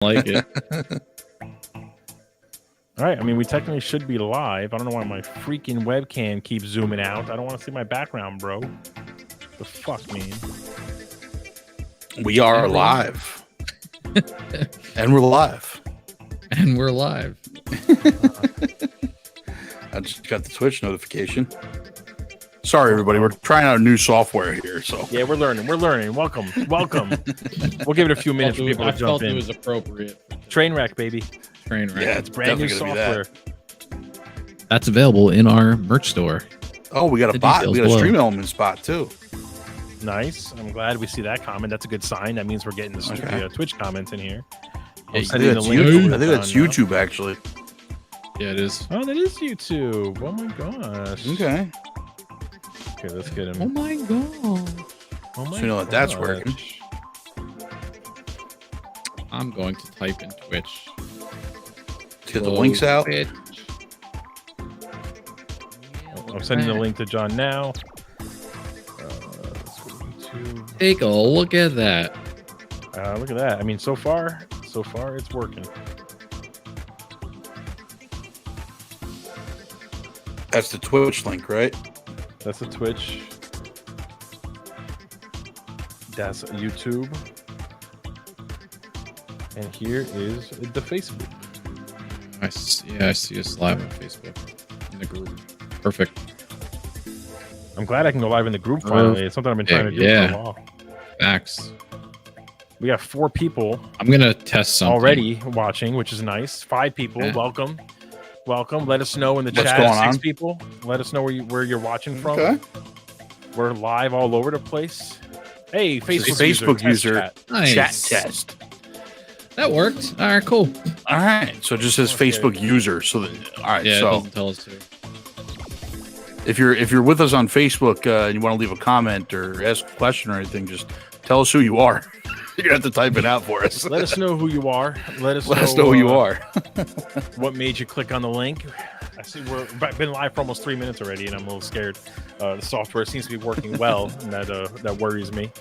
like it. All right. I mean, we technically should be live. I don't know why my freaking webcam keeps zooming out. I don't want to see my background, bro. The fuck, man. We are live. And we're live. And we're live. I just got the Twitch notification. Sorry, everybody. We're trying out new software here. So yeah, we're learning. Welcome. We'll give it a few minutes for people to jump in. It was appropriate. Trainwreck, baby. Trainwreck. yeah, It's brand new software. That's available in our merch store. Oh, we got a bot. We got a stream element spot too. Nice. I'm glad we see that comment. That's a good sign. That means we're getting the Twitch comments in here. I think that's YouTube, actually. Yeah, it is. Oh, that is YouTube. Oh my gosh. Okay. Okay, let's get him. Oh my god. Oh my so you know that that's working. I'm going to type in Twitch. Let's get the links out. I'm sending the link to John now. Let's go to YouTube. Take a look at that. Look at that. I mean, so far it's working. That's the Twitch link, right? That's the Twitch. That's YouTube. And here is the Facebook. I see us live on Facebook in the group. Perfect. I'm glad I can go live in the group finally. It's something I've been trying to do for a while. Facts. We got 4 people. I'm gonna test something already watching, which is nice. 5 people. Yeah. Welcome. Let us know in the chat. 6 people. Let us know where you're watching from. Okay. We're live all over the place. Hey, Facebook user. Nice. Chat test. That worked. All right, cool. All right. So it just says Facebook user. So all right. Yeah, so it doesn't tell us to. If you're with us on Facebook and you want to leave a comment or ask a question or anything, just tell us who you are. You're gonna have to type it out for us. Let us know who you are. Let us know who you are. What made you click on the link? I see we've been live for almost 3 minutes already, and I'm a little scared. The software seems to be working well, and that worries me.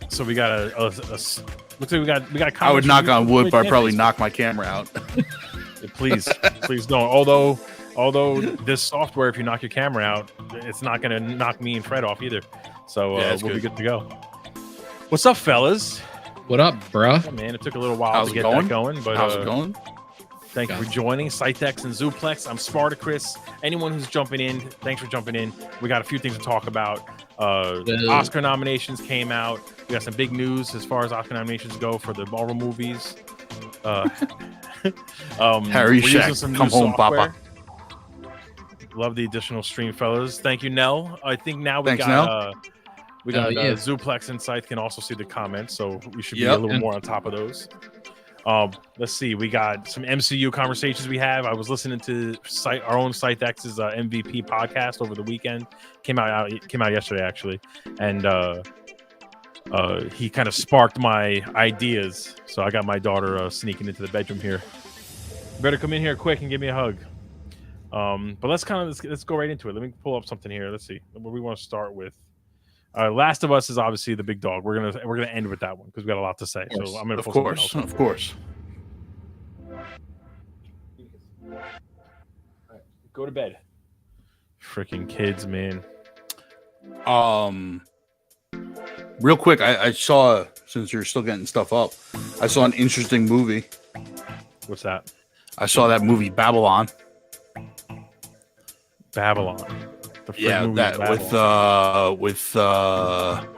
So we got looks like we got. I would knock on wood, but I'd probably knock my camera out. Please don't. Although this software, if you knock your camera out, it's not gonna knock me and Fred off either. So we'll be good to go. What's up, fellas? What up, bruh? Yeah, man, it took a little while to get that going, but how's it going? Thank you for joining Cytex and Zuplex. I'm Spartacus. Anyone who's jumping in, thanks for jumping in. We got a few things to talk about. Oscar nominations came out. We got some big news as far as Oscar nominations go for the Marvel movies. Harry Shack, come home, Papa. Love the additional stream, fellas. Thank you, Nell. I think now we Thanks, got Zuplex and Scythe can also see the comments, so we should be a little more on top of those. Let's see. We got some MCU conversations we have. I was listening to our own Scythex's MVP podcast over the weekend. Came out yesterday, actually, and he kind of sparked my ideas. So I got my daughter sneaking into the bedroom here. Better come in here quick and give me a hug. But let's go right into it. Let me pull up something here. Let's see what we want to start with. Last of Us is obviously the big dog. We're gonna end with that one because we got a lot to say. So I'm gonna of course. Right, go to bed. Freaking kids, man. Real quick, I saw, since you're still getting stuff up, I saw an interesting movie. What's that? I saw that movie Babylon. Yeah, that with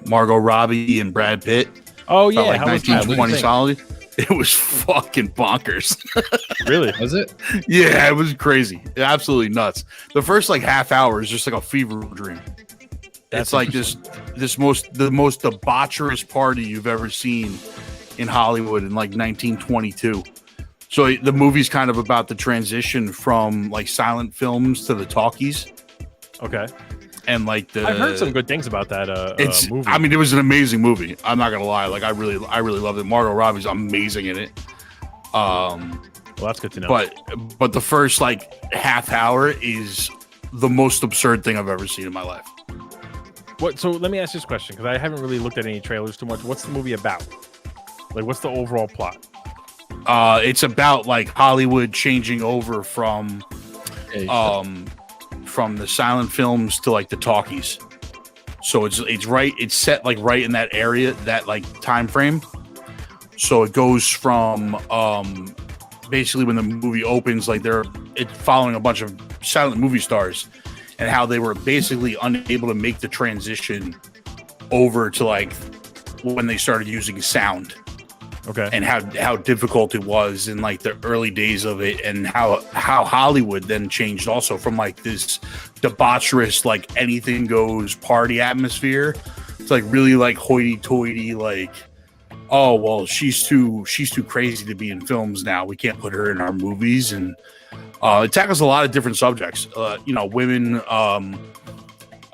Margot Robbie and Brad Pitt. Oh yeah, like 1920 solid. It was fucking bonkers. Really? Was it? Yeah, it was crazy. Absolutely nuts. The first half hour is just like a fever dream. It's like the most debaucherous party you've ever seen in Hollywood in 1922. So the movie's kind of about the transition from silent films to the talkies. Okay. And I've heard some good things about that movie. I mean, it was an amazing movie. I'm not gonna lie. I really loved it. Margot Robbie's amazing in it. Well, that's good to know. But the first half hour is the most absurd thing I've ever seen in my life. So let me ask this question because I haven't really looked at any trailers too much. What's the movie about? Like, what's the overall plot? It's about like Hollywood changing over from the silent films to like the talkies. So it's set like right in that area, that like time frame. So it goes from basically when the movie opens, like it's following a bunch of silent movie stars and how they were basically unable to make the transition over to like when they started using sound. Okay. And how difficult it was in like the early days of it, and how Hollywood then changed also from like this debaucherous, like anything goes party atmosphere to like really like hoity-toity, like, oh well, she's too crazy to be in films now. We can't put her in our movies. And it tackles a lot of different subjects. Women.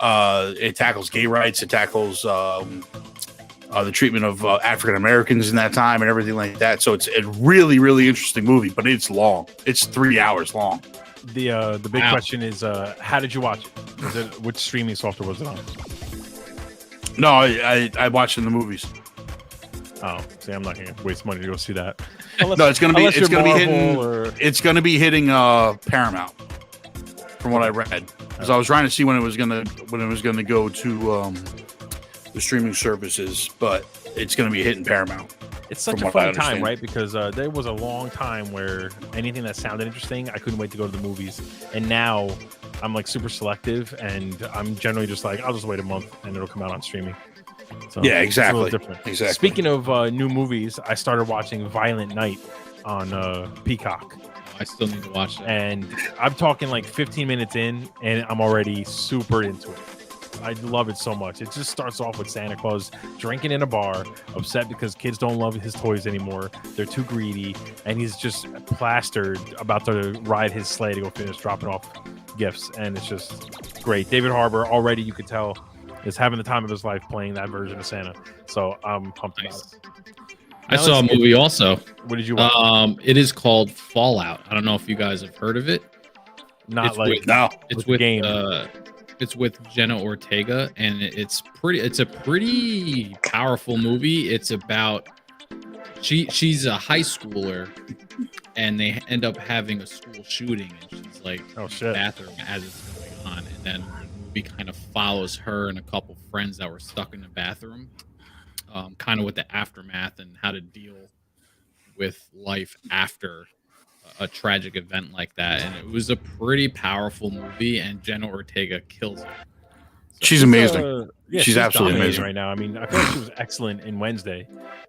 It tackles gay rights. It tackles the treatment of African Americans in that time and everything like that. So it's a really, really interesting movie, but it's long. It's 3 hours long. The big question is, how did you watch it? Which streaming software was it on? No, I watched it in the movies. Oh, see, I'm not going to waste money to go see that. No, it's going to be hitting Paramount, from what I read. Because I was trying to see when it was going to go to the streaming services, but it's going to be hitting Paramount. It's such a fun time, right? Because there was a long time where anything that sounded interesting, I couldn't wait to go to the movies. And now I'm like super selective, and I'm generally just like, I'll just wait a month and it'll come out on streaming. So yeah, exactly. It's a little different. Exactly. Speaking of new movies, I started watching Violent Night on Peacock. I still need to watch that. And I'm talking like 15 minutes in, and I'm already super into it. I love it so much. It just starts off with Santa Claus drinking in a bar, upset because kids don't love his toys anymore. They're too greedy, and he's just plastered about to ride his sleigh to go finish dropping off gifts, and it's just great. David Harbour already, you could tell, is having the time of his life playing that version of Santa. So I'm pumped about it. I saw a movie also. What did you watch? It is called Fallout. I don't know if you guys have heard of it. It's with Jenna Ortega, and it's a pretty powerful movie. It's about she's a high schooler, and they end up having a school shooting, and she's like in the bathroom as it's going on, and then the movie kind of follows her and a couple friends that were stuck in the bathroom, kind of with the aftermath and how to deal with life after a tragic event like that. And it was a pretty powerful movie, and Jenna Ortega kills it. So she's amazing. She's absolutely amazing right now. I mean, I feel like she was excellent in Wednesday.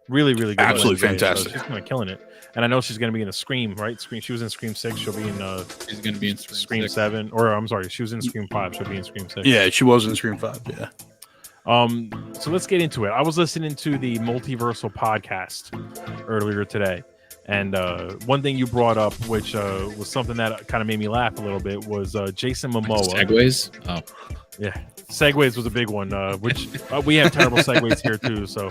Really, really good. Absolutely fantastic. So she's kind of killing it. And I know she's going to be in the Scream, right? She was in Scream 6. She'll be in she's going to be in Scream 7. Or I'm sorry, she was in Scream 5. She'll be in Scream 6. Yeah, she was in Scream 5. Yeah. So let's get into it. I was listening to the Multiversal podcast earlier today. And one thing you brought up, which was something that kind of made me laugh a little bit, was Jason Momoa. Segways? Oh. Yeah. Segways was a big one, which we have terrible segways here too, so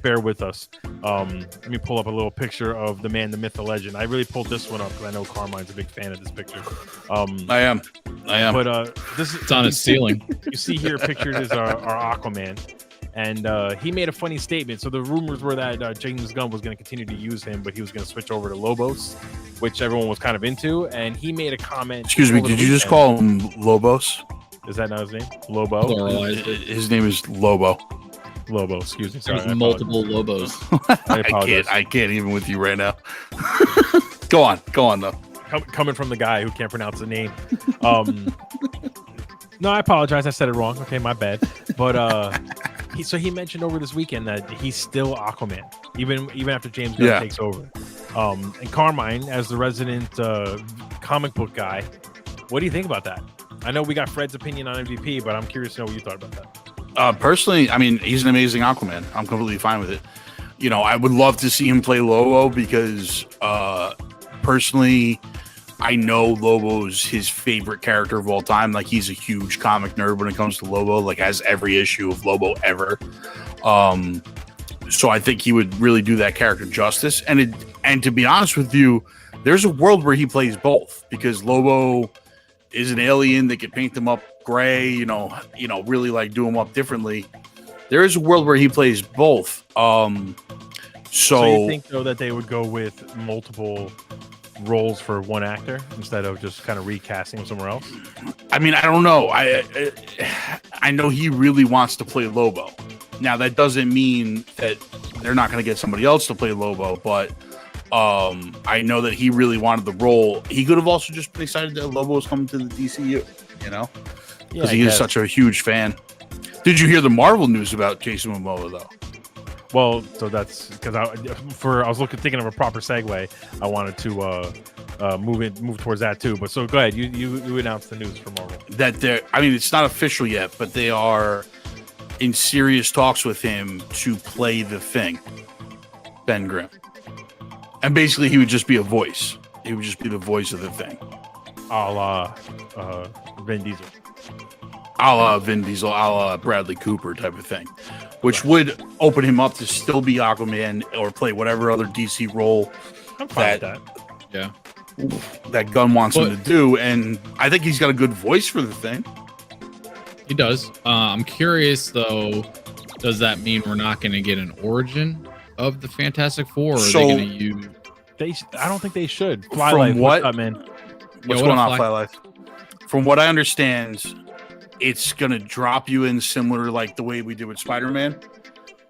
bear with us. Let me pull up a little picture of the man, the myth, the legend. I really pulled this one up because I know Carmine's a big fan of this picture. I am. But it's on his ceiling. You see here pictured is our Aquaman. And he made a funny statement. So the rumors were that James Gunn was going to continue to use him, but he was going to switch over to Lobos, which everyone was kind of into. And he made a comment. Excuse me, did you just call him Lobos? Is that not his name? Lobo? His name is Lobo. Lobo, excuse me. Sorry, there's multiple Lobos. I can't even with you right now. Go on though. Coming from the guy who can't pronounce the name. No, I apologize. I said it wrong. Okay, my bad. But he mentioned over this weekend that he's still Aquaman, even after James Gunn takes over. And Carmine, as the resident comic book guy, what do you think about that? I know we got Fred's opinion on MVP, but I'm curious to know what you thought about that. Personally, I mean, he's an amazing Aquaman. I'm completely fine with it. You know, I would love to see him play Lobo because personally, I know Lobo's his favorite character of all time. Like, he's a huge comic nerd when it comes to Lobo, like has every issue of Lobo ever. So I think he would really do that character justice. And to be honest with you, there's a world where he plays both, because Lobo is an alien that could paint them up gray, you know, really like do them up differently. There is a world where he plays both. So you think though that they would go with multiple roles for one actor instead of just kind of recasting him somewhere else? I mean, I don't know. I know he really wants to play Lobo. Now that doesn't mean that they're not going to get somebody else to play Lobo, but I know that he really wanted the role. He could have also just been excited that Lobo was coming to the DCU, because he is such a huge fan. Did you hear the Marvel news about Jason Momoa though? Well, so that's because I was thinking of a proper segue. I wanted to move towards that too. But so go ahead. You announced the news for Marvel that it's not official yet, but they are in serious talks with him to play the Thing, Ben Grimm, and basically he would just be a voice. He would just be the voice of the Thing, a la Vin Diesel, a la Bradley Cooper type of thing. Which would open him up to still be Aquaman or play whatever other DC role that Gunn wants him to do. And I think he's got a good voice for the Thing. He does. I'm curious, though, does that mean we're not going to get an origin of the Fantastic Four? Or are they going to use... I don't think they should. Flylight, what's up, man? What's going on, Flylight? From what I understand... It's gonna drop you in similar like the way we did with Spider-Man,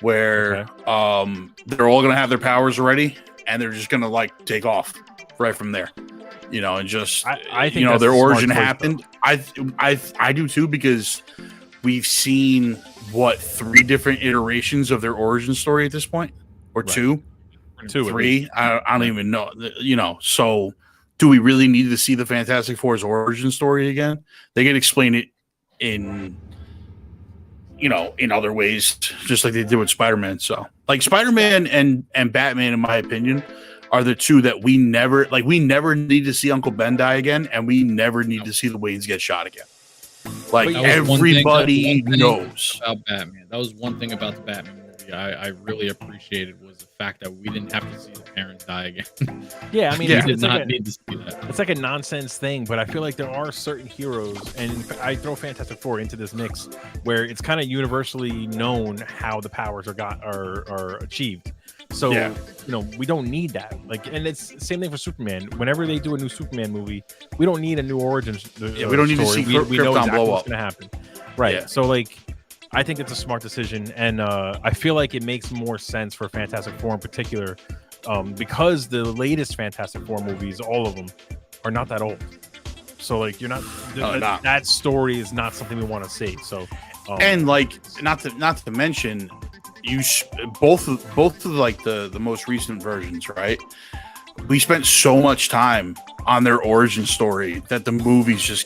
where they're all gonna have their powers already, and they're just gonna like take off right from there, and just I think their origin happened. I do too, because we've seen 3 different iterations of their origin story at this point, or two, 3. I don't even know. So do we really need to see the Fantastic Four's origin story again? They can explain it in other ways, just like they did with Spider-Man. So like Spider-Man and Batman, in my opinion, are the two that we never need to see Uncle Ben die again, and we never need to see the Waynes get shot again. Like everybody knows about Batman. That was one thing about the Batman movie I really appreciated, was the fact that we didn't have to see the parents die again. Yeah, I mean, we did not need to see that. It's like a nonsense thing, but I feel like there are certain heroes, and I throw Fantastic Four into this mix, where it's kind of universally known how the powers are achieved. So we don't need that. And it's the same thing for Superman. Whenever they do a new Superman movie, we don't need a new origin. We don't need to see we know exactly what's up. going to happen. Right. Yeah. So I think it's a smart decision, and I feel like it makes more sense for Fantastic Four in particular, because the latest Fantastic Four movies, all of them, are not that old. So you're not that story is not something we want to see. So and not to mention, both of the most recent versions, right? We spent so much time on their origin story that the movies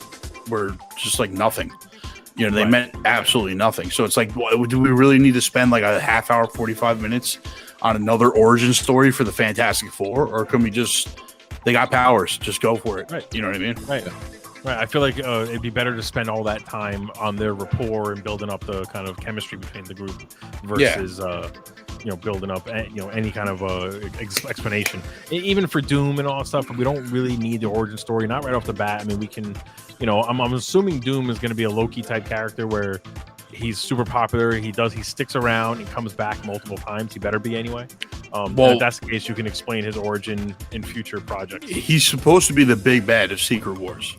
were like nothing. They meant absolutely nothing. So it's like, do we really need to spend like a half hour, 45 minutes on another origin story for the Fantastic Four? Or can we they got powers, just go for it. Right. You know what I mean? Right. Right. I feel like it'd be better to spend all that time on their rapport and building up the kind of chemistry between the group versus, building up, any kind of explanation. Even for Doom and all that stuff, we don't really need the origin story. Not right off the bat. I mean, we can, I'm assuming Doom is going to be a Loki type character where he's super popular. He sticks around and comes back multiple times. He better be anyway. If that's the case, you can explain his origin in future projects. He's supposed to be the big bad of Secret Wars.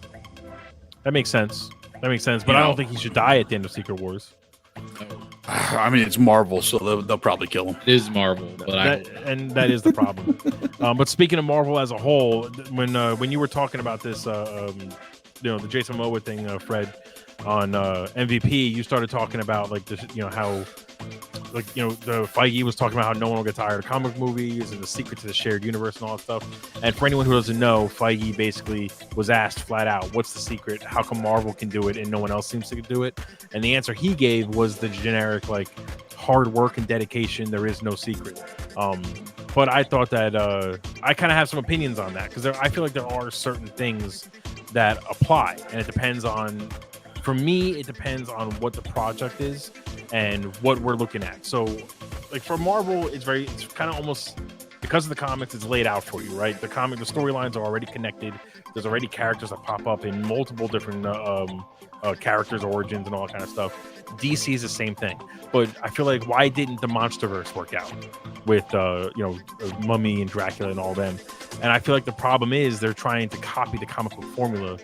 That makes sense. But I don't think he should die at the end of Secret Wars. I mean, it's Marvel, so they'll probably kill him. It is Marvel, but that is the problem. But speaking of Marvel as a whole, when you were talking about this, the Jason Momoa thing, Fred, on MVP, you started talking about how the Feige was talking about how no one will get tired of comic movies and the secret to the shared universe and all that stuff. And for anyone who doesn't know, Feige basically was asked flat out, what's the secret? How come Marvel can do it and no one else seems to do it? And the answer he gave was the generic, hard work and dedication. There is no secret. But I thought that I kind of have some opinions on that, because I feel like there are certain things that apply, and it depends on, for me, it depends on what the project is and what we're looking at. So for Marvel, it's kind of almost, because of the comics, it's laid out for you, right? The storylines are already connected. There's already characters that pop up in multiple different characters' origins and all that kind of stuff. DC is the same thing. But I feel like, why didn't the Monsterverse work out? with Mummy and Dracula and all them. And I feel like the problem is they're trying to copy the comic book formula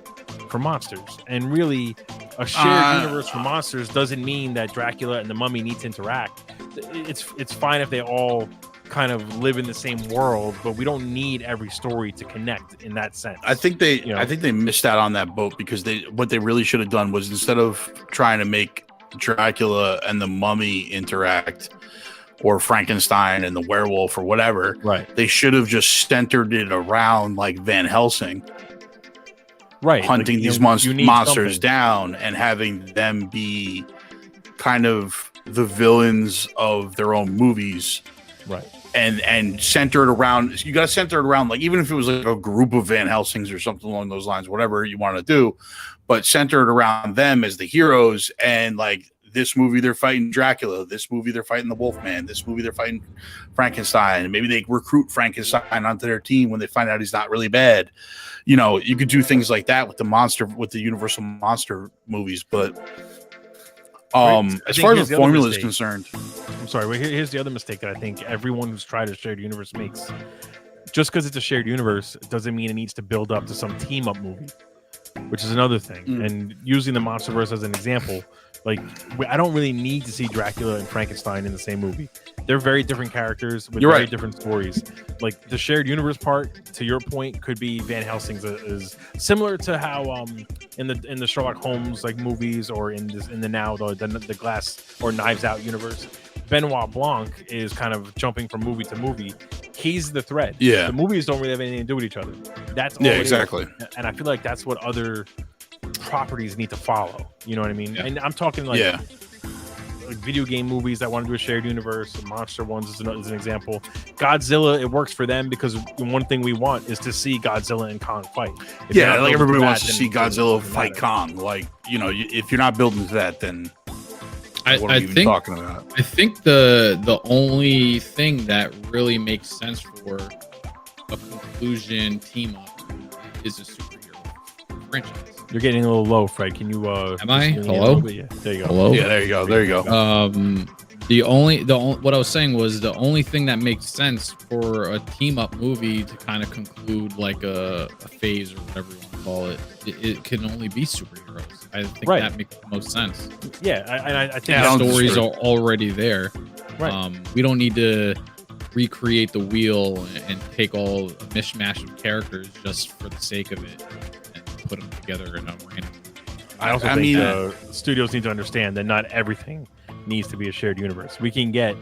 for monsters. And really, a shared universe for monsters doesn't mean that Dracula and the Mummy need to interact. It's fine if they all kind of live in the same world, but we don't need every story to connect in that sense. I think they missed out on that boat, because what they really should have done was, instead of trying to make Dracula and the Mummy interact, or Frankenstein and the werewolf or whatever, right? They should have just centered it around like Van Helsing, right? Hunting these monsters down and having them be kind of the villains of their own movies, right? And center it around. You got to center it around, like, even if it was like a group of Van Helsings or something along those lines, whatever you want to do, but center it around them as the heroes. And like, this movie they're fighting Dracula, this movie they're fighting the Wolfman, this movie they're fighting Frankenstein, and maybe they recruit Frankenstein onto their team when they find out he's not really bad. You could do things like that with the Universal monster movies. But as far as the formula is concerned, I'm sorry, here's the other mistake that I think everyone who's tried a shared universe makes. Just because it's a shared universe doesn't mean it needs to build up to some team up movie, which is another thing. And using the MonsterVerse as an example, like, I don't really need to see Dracula and Frankenstein in the same movie. They're very different characters with very different stories. Like, the shared universe part, to your point, could be Van Helsing's is similar to how in the Sherlock Holmes like movies, or in the Glass or Knives Out universe, Benoit Blanc is kind of jumping from movie to movie. He's the thread. Yeah, the movies don't really have anything to do with each other. That's all exactly. And I feel like that's what other properties need to follow. You know what I mean? And I'm talking like video game movies that want to do a shared universe. Monster ones is an example. Godzilla, it works for them because one thing we want is to see Godzilla and Kong fight. Like everybody wants to see Godzilla fight Kong. Like, if you're not building to that, then what are you even talking about? I think the only thing that really makes sense for a conclusion team up is a superhero franchise. You're getting a little low, Fred. Can you? Am I? Hello? Yeah, there you go. Hello? Yeah, there you go. There you go. What I was saying was the only thing that makes sense for a team up movie to kind of conclude like a phase or whatever you want to call it, it can only be superheroes. I think that makes the most sense. Yeah, I think the stories are already there. Right. We don't need to recreate the wheel and take all a mishmash of characters just for the sake of it. Put them together in a random. I also think studios need to understand that not everything needs to be a shared universe. We can get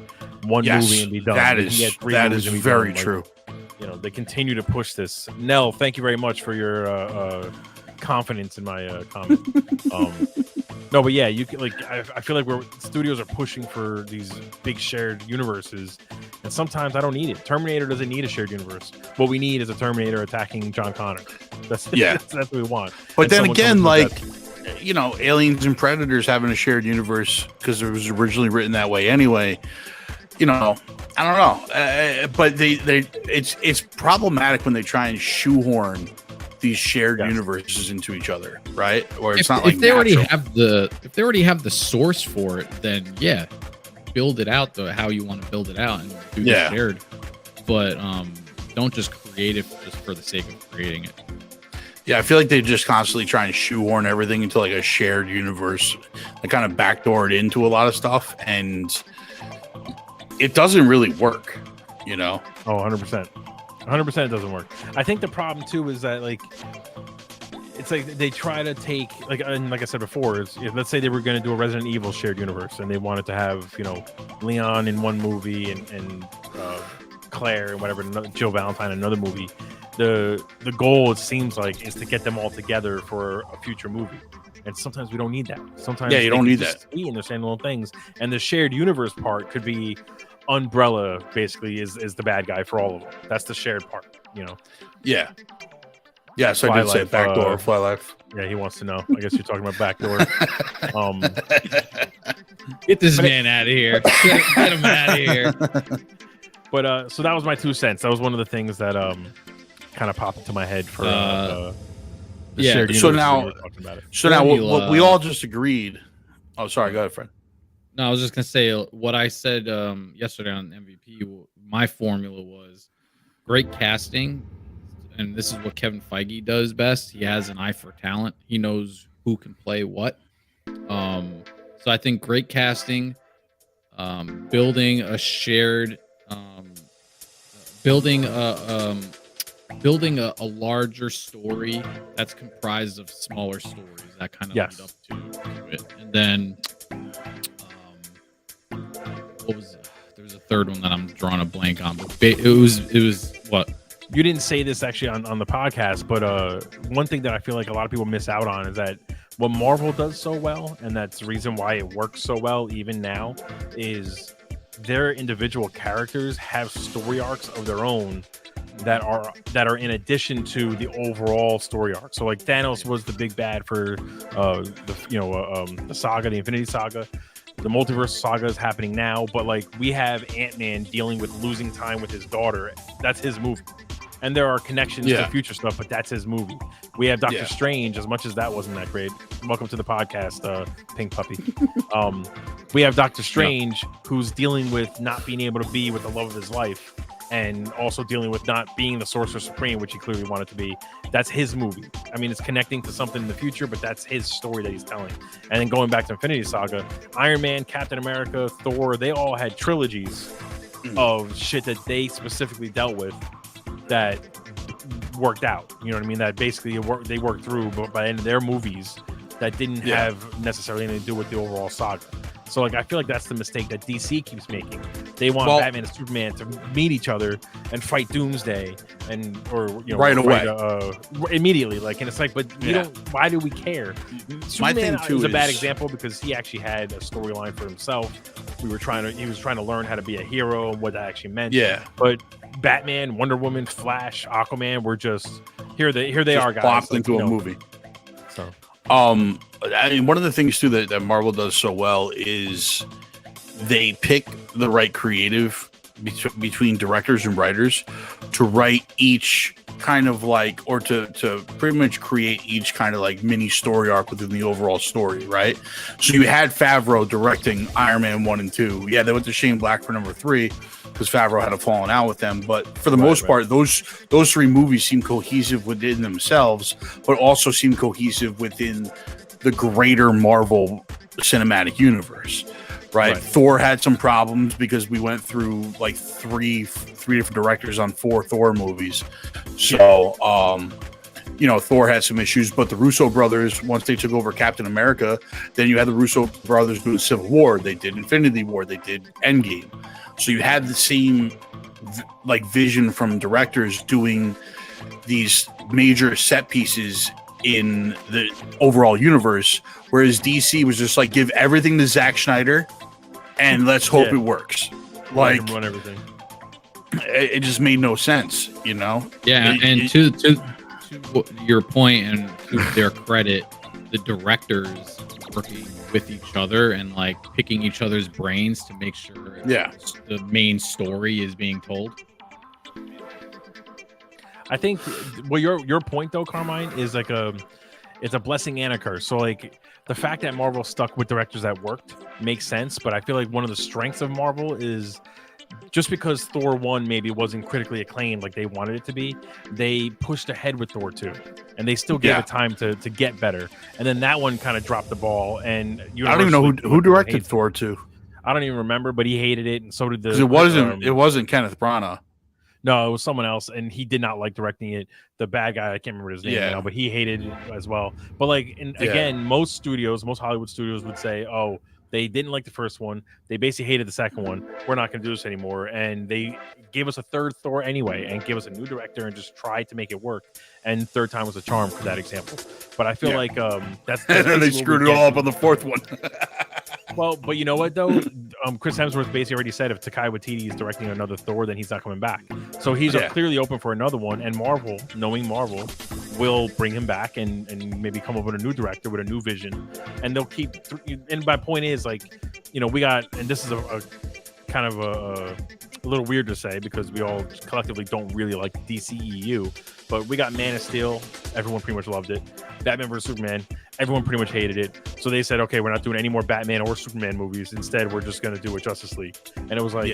one movie and be done. That is very true. They continue to push this. Nell, thank you very much for your confidence in my comment. No, but yeah, you can, like, I feel like studios are pushing for these big shared universes, and sometimes I don't need it. Terminator doesn't need a shared universe. What we need is a Terminator attacking John Connor. That's what we want. But then again, like, Aliens and Predators having a shared universe because it was originally written that way anyway. I don't know, but it's problematic when they try and shoehorn these shared universes into each other, right? Or it's not like if they already have the source for it, then build it out how you want to build it out and do the shared. But don't just create it just for the sake of creating it. Yeah, I feel like they just constantly try and shoehorn everything into like a shared universe. They kind of backdoor it into a lot of stuff, and it doesn't really work. Oh, 100%. 100% it doesn't work. I think the problem too is that, like, it's like they try to take, like I said before, let's say they were going to do a Resident Evil shared universe and they wanted to have Leon in one movie and Claire and whatever, Jill Valentine in another movie. The goal, it seems like, is to get them all together for a future movie. And sometimes we don't need that. Sometimes you don't need that. And they're standalone things. And the shared universe part could be Umbrella, basically, is the bad guy for all of them. That's the shared part, Yeah. Yeah, so I did say backdoor, Fly Life. Yeah, he wants to know. I guess you're talking about backdoor. Get this man out of here. Get him out of here. But so that was my 2 cents. That was one of the things that kind of popped into my head for the shared universe. So now what we all just agreed. Oh, sorry. Go ahead, Fred. No, I was just gonna say what I said yesterday on MVP. My formula was great casting, and this is what Kevin Feige does best. He has an eye for talent. He knows who can play what. So I think great casting, building a shared, building a larger story that's comprised of smaller stories that kind of lead up to it, and then what was it? There was a third one that I'm drawing a blank on, but it was what. You didn't say this actually on the podcast, but one thing that I feel like a lot of people miss out on is that what Marvel does so well, and that's the reason why it works so well even now, is their individual characters have story arcs of their own that are in addition to the overall story arc. So like Thanos was the big bad for the saga, the Infinity Saga. The multiverse saga is happening now, but like we have Ant-Man dealing with losing time with his daughter. That's his movie. And there are connections to future stuff, but that's his movie. We have Doctor Strange, as much as that wasn't that great. Welcome to the podcast, Pink Puppy. We have Doctor Strange, who's dealing with not being able to be with the love of his life, and also dealing with not being the Sorcerer Supreme, which he clearly wanted to be. That's his movie. I mean, it's connecting to something in the future, but that's his story that he's telling. And then going back to Infinity Saga, Iron Man, Captain America, Thor, they all had trilogies of shit that they specifically dealt with that worked out. You know what I mean? That basically they worked through, but by the end of their movies, that didn't have necessarily anything to do with the overall saga. So like I feel like that's the mistake that DC keeps making. They want Batman and Superman to meet each other and fight Doomsday right away, immediately. Like, and it's like, but you don't. Why do we care? Superman is a bad example because he actually had a storyline for himself. He was trying to learn how to be a hero and what that actually meant. Yeah, but Batman, Wonder Woman, Flash, Aquaman were just here. They are guys plopped into a movie. So. I mean, one of the things too that Marvel does so well is they pick the right creative between directors and writers to write each kind of like, or to pretty much create each kind of like mini story arc within the overall story, right? So you had Favreau directing Iron Man 1 and 2. Yeah, they went to Shane Black for number 3 because Favreau had a falling out with them. But for the most part, those 3 movies seem cohesive within themselves, but also seem cohesive within the greater Marvel cinematic universe. Right. Thor had some problems because we went through like three different directors on 4 Thor movies. So, Thor had some issues, but the Russo brothers, once they took over Captain America, then you had the Russo brothers do Civil War. They did Infinity War. They did Endgame. So you had the same like vision from directors doing these major set pieces in the overall universe, whereas DC was just like, give everything to Zack Snyder and let's hope it works. Like, run everything. It just made no sense, you know? Yeah, and to your point and to their credit, the directors working with each other and like picking each other's brains to make sure the main story is being told. I think your point though, Carmine, is like it's a blessing and a curse. So like the fact that Marvel stuck with directors that worked makes sense, but I feel like one of the strengths of Marvel is just because Thor 1 maybe wasn't critically acclaimed like they wanted it to be, they pushed ahead with Thor 2 and they still gave it time to get better. And then that one kind of dropped the ball. And I don't even know who directed Thor 2. I don't even remember, but he hated it, and so did the. It wasn't Kenneth Branagh. No, it was someone else, and he did not like directing it. The bad guy, I can't remember his name now, but he hated it as well. But like, again, most Hollywood studios would say, "Oh, they didn't like the first one. They basically hated the second one. We're not going to do this anymore." And they gave us a third Thor anyway, and gave us a new director, and just tried to make it work. And third time was a charm for that example. But I feel like that's and then they screwed it all up on the fourth one. Well, but you know what though? Chris Hemsworth basically already said if Taika Waititi is directing another Thor, then he's not coming back. So he's clearly open for another one. And Marvel, knowing Marvel, will bring him back and maybe come up with a new director with a new vision. And they'll keep. And my point is, like, we got, and this is a kind of a little weird to say because we all collectively don't really like DCEU, but we got Man of Steel. Everyone pretty much loved it. Batman vs Superman. Everyone pretty much hated it. So they said, okay, we're not doing any more Batman or Superman movies. Instead, we're just going to do a Justice League. And it was like,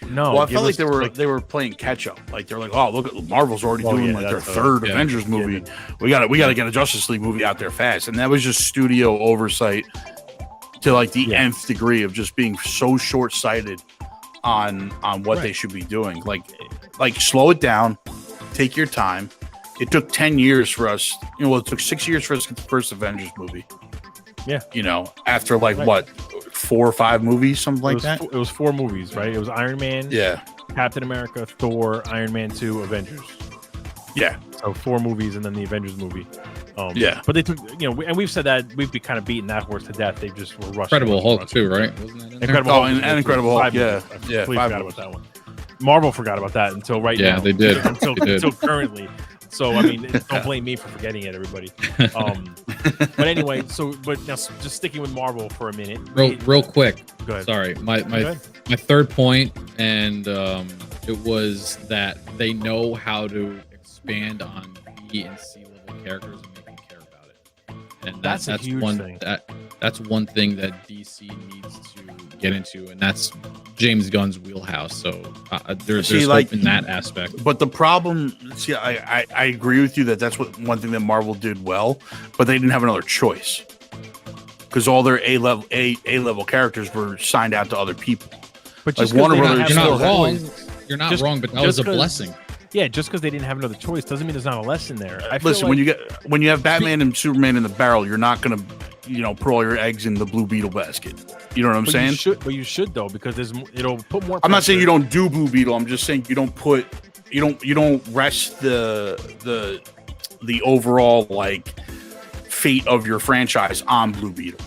no. Well, I felt like they were playing catch up. Like they're like, oh, look at Marvel's already doing their third Avengers movie. We got to get a Justice League movie out there fast. And that was just studio oversight to like the nth degree of just being so short sighted on what they should be doing. Like slow it down, take your time. It took 10 years for us. It took 6 years for us to get the first Avengers movie. Yeah. After what, 4 or 5 movies, something like that? It was 4 movies, right? It was Iron Man, Captain America, Thor, Iron Man 2, Avengers. Yeah. So 4 movies and then the Avengers movie. But they took, and we've said that we've kind of beaten that horse to death. They just were rushing. Incredible Hulk too, right? Wasn't that Incredible Hulk. And Incredible Hulk, I forgot about that one. Marvel forgot about that until now. Yeah, they did. Until currently. So I mean, don't blame me for forgetting it, everybody. But anyway, but now just sticking with Marvel for a minute. Real quick. Go ahead. Sorry, my third point, and it was that they know how to expand on B and C level characters and make them care about it. And that's a huge thing. That's one thing that DC needs to get into, and that's James Gunn's wheelhouse. So there's hope in that aspect. But the problem, I agree with you that's one thing that Marvel did well, but they didn't have another choice because all their A level characters were signed out to other people. But just Warner Brothers, you're not wrong. You're not wrong, but that was a blessing. Yeah, just because they didn't have another choice doesn't mean there's not a lesson there. Listen, when you have Batman and Superman in the barrel, you're not gonna put all your eggs in the Blue Beetle basket. You know what I'm saying? You should though, because it'll put more. I'm not saying you don't do Blue Beetle. I'm just saying you don't rest the overall fate of your franchise on Blue Beetle.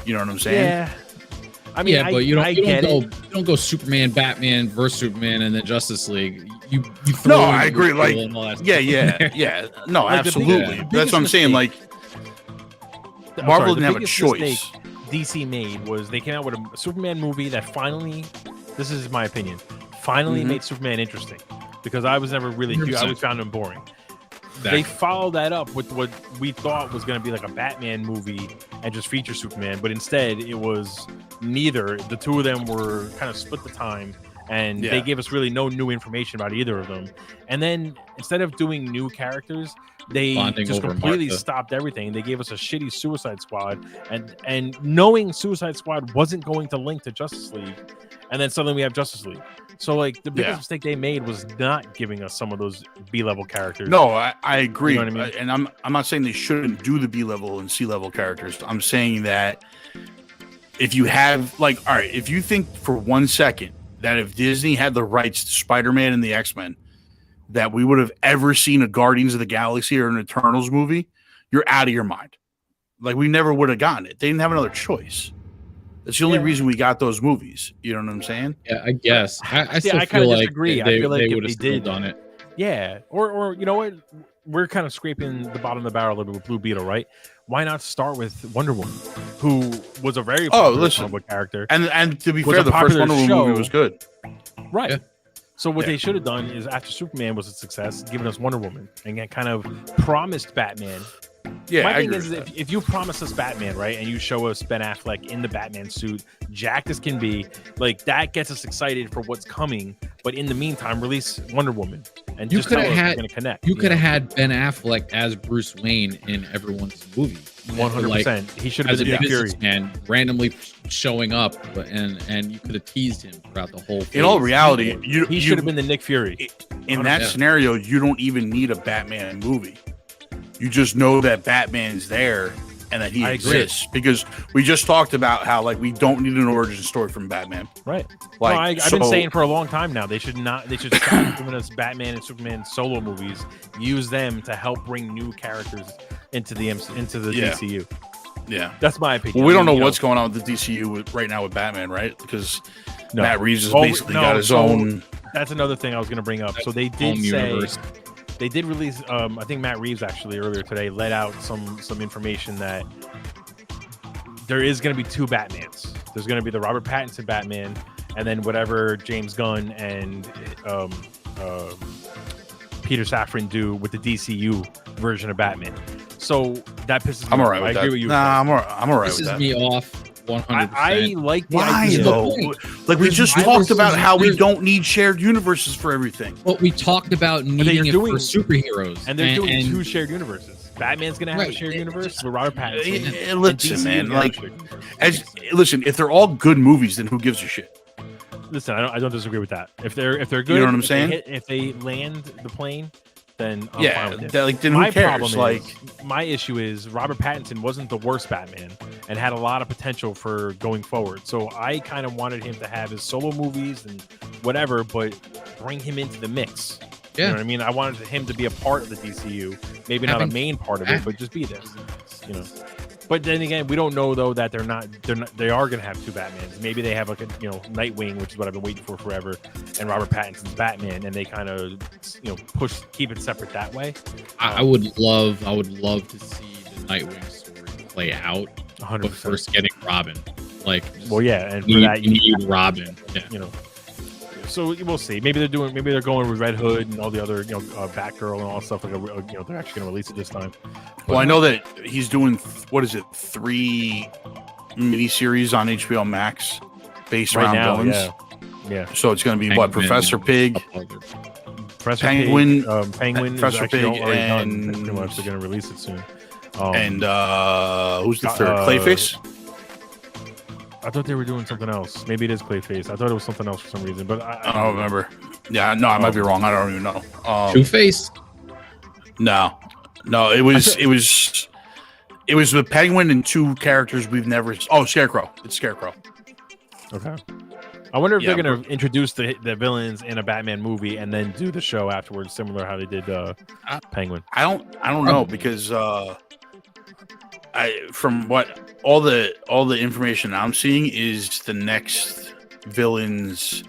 You know what I'm saying? Yeah. I mean, but you don't go Superman, Batman versus Superman, and then Justice League. You throw I agree. Yeah. No, absolutely. That's what I'm saying. Marvel didn't have a choice. DC made was they came out with a Superman movie that finally, this is my opinion, made Superman interesting, because I was never really I always found him boring. Exactly. They followed that up with what we thought was going to be like a Batman movie and just feature Superman, but instead it was neither. The two of them were kind of split the time, and they gave us really no new information about either of them. And then instead of doing new characters, they just completely stopped everything. They gave us a shitty Suicide Squad, and knowing Suicide Squad wasn't going to link to Justice League, and then suddenly we have Justice League. So the biggest mistake they made was not giving us some of those B-level characters. No, I agree. You know what I mean? And I'm not saying they shouldn't do the B-level and C-level characters. I'm saying that if you have all right, if you think for 1 second that if Disney had the rights to Spider-Man and the X-Men, that we would have ever seen a Guardians of the Galaxy or an Eternals movie, you're out of your mind. We never would have gotten it. They didn't have another choice. That's the only reason we got those movies. You know what I'm saying? Yeah, I guess. I still feel like disagree. I feel like they would have still done it. Yeah, or you know what? We're kind of scraping the bottom of the barrel a little bit with Blue Beetle, right? Why not start with Wonder Woman, who was a very popular character? And to be fair, the first Wonder Woman movie was good. Right. Yeah. So what they should have done is, after Superman was a success, given us Wonder Woman and kind of promised Batman. Yeah, my thing is if you promise us Batman, right, and you show us Ben Affleck in the Batman suit, jacked as can be, that gets us excited for what's coming. But in the meantime, release Wonder Woman and just tell us we're going to connect. You could have had Ben Affleck as Bruce Wayne in everyone's movie. 100%. He should have been the Nick Fury, and randomly showing up, and you could have teased him throughout the whole thing. In all reality, he should have been the Nick Fury. In that scenario, you don't even need a Batman movie. You just know that Batman's there and that he exists, because we just talked about how we don't need an origin story from Batman. Right. I've been saying for a long time now they should stop giving us Batman and Superman solo movies. Use them to help bring new characters into the DCU. Yeah, that's my opinion. Well, we don't know what's going on with the DCU right now with Batman, right? Because Matt Reeves has basically got his own. That's another thing I was going to bring up. So they did say. Universe. They did release, I think Matt Reeves actually earlier today let out some information that there is going to be 2 Batmans. There's going to be the Robert Pattinson Batman, and then whatever James Gunn and Peter Safran do with the DCU version of Batman. So That pisses me off. I'm alright with that. I agree with you. Nah, I'm alright with that. Pisses me off 100%. I like the Why idea. though? Like we just talked about how we don't need shared universes for everything. But we talked about needing it for superheroes, and they're doing 2 shared universes. Batman's gonna have a shared universe with Robert Pattinson. Listen, man, listen, if they're all good movies, then who gives a shit? Listen, I don't disagree with that. If they're good, you know what I'm saying? If they land the plane, then I'm fine with it. Then who cares? My issue is Robert Pattinson wasn't the worst Batman and had a lot of potential for going forward. So I kind of wanted him to have his solo movies and whatever, but bring him into the mix. Yeah. You know what I mean? I wanted him to be a part of the DCU, maybe not a main part of it, but just be there. You know. But then again, we don't know though that they are going to have 2 Batmans. Maybe they have like a Nightwing, which is what I've been waiting for forever, and Robert Pattinson's Batman, and they kind of keep it separate that way. I would love to see the Nightwing story play out. 100%. But first getting Robin, and for that you need Robin. Yeah. So we'll see. Maybe they're going with Red Hood and all the other, Batgirl and all that stuff. They're actually going to release it this time. Well, I know that he's doing 3 miniseries on HBO Max based around villains. Yeah. So it's going to be Professor Pig, Penguin, Professor Pig, and pretty much they're going to release it soon. And who's the third? Clayface. I thought they were doing something else. Maybe it is Clayface. I thought it was something else for some reason, but I don't remember. Yeah, no, I might be wrong. I don't even know. Two-Face? No, it was with Penguin and 2 characters we've never. Oh, Scarecrow. It's Scarecrow. Okay. I wonder if they're going to introduce the villains in a Batman movie and then do the show afterwards, similar to how they did Penguin. I don't know because from what all the information I'm seeing is the next villains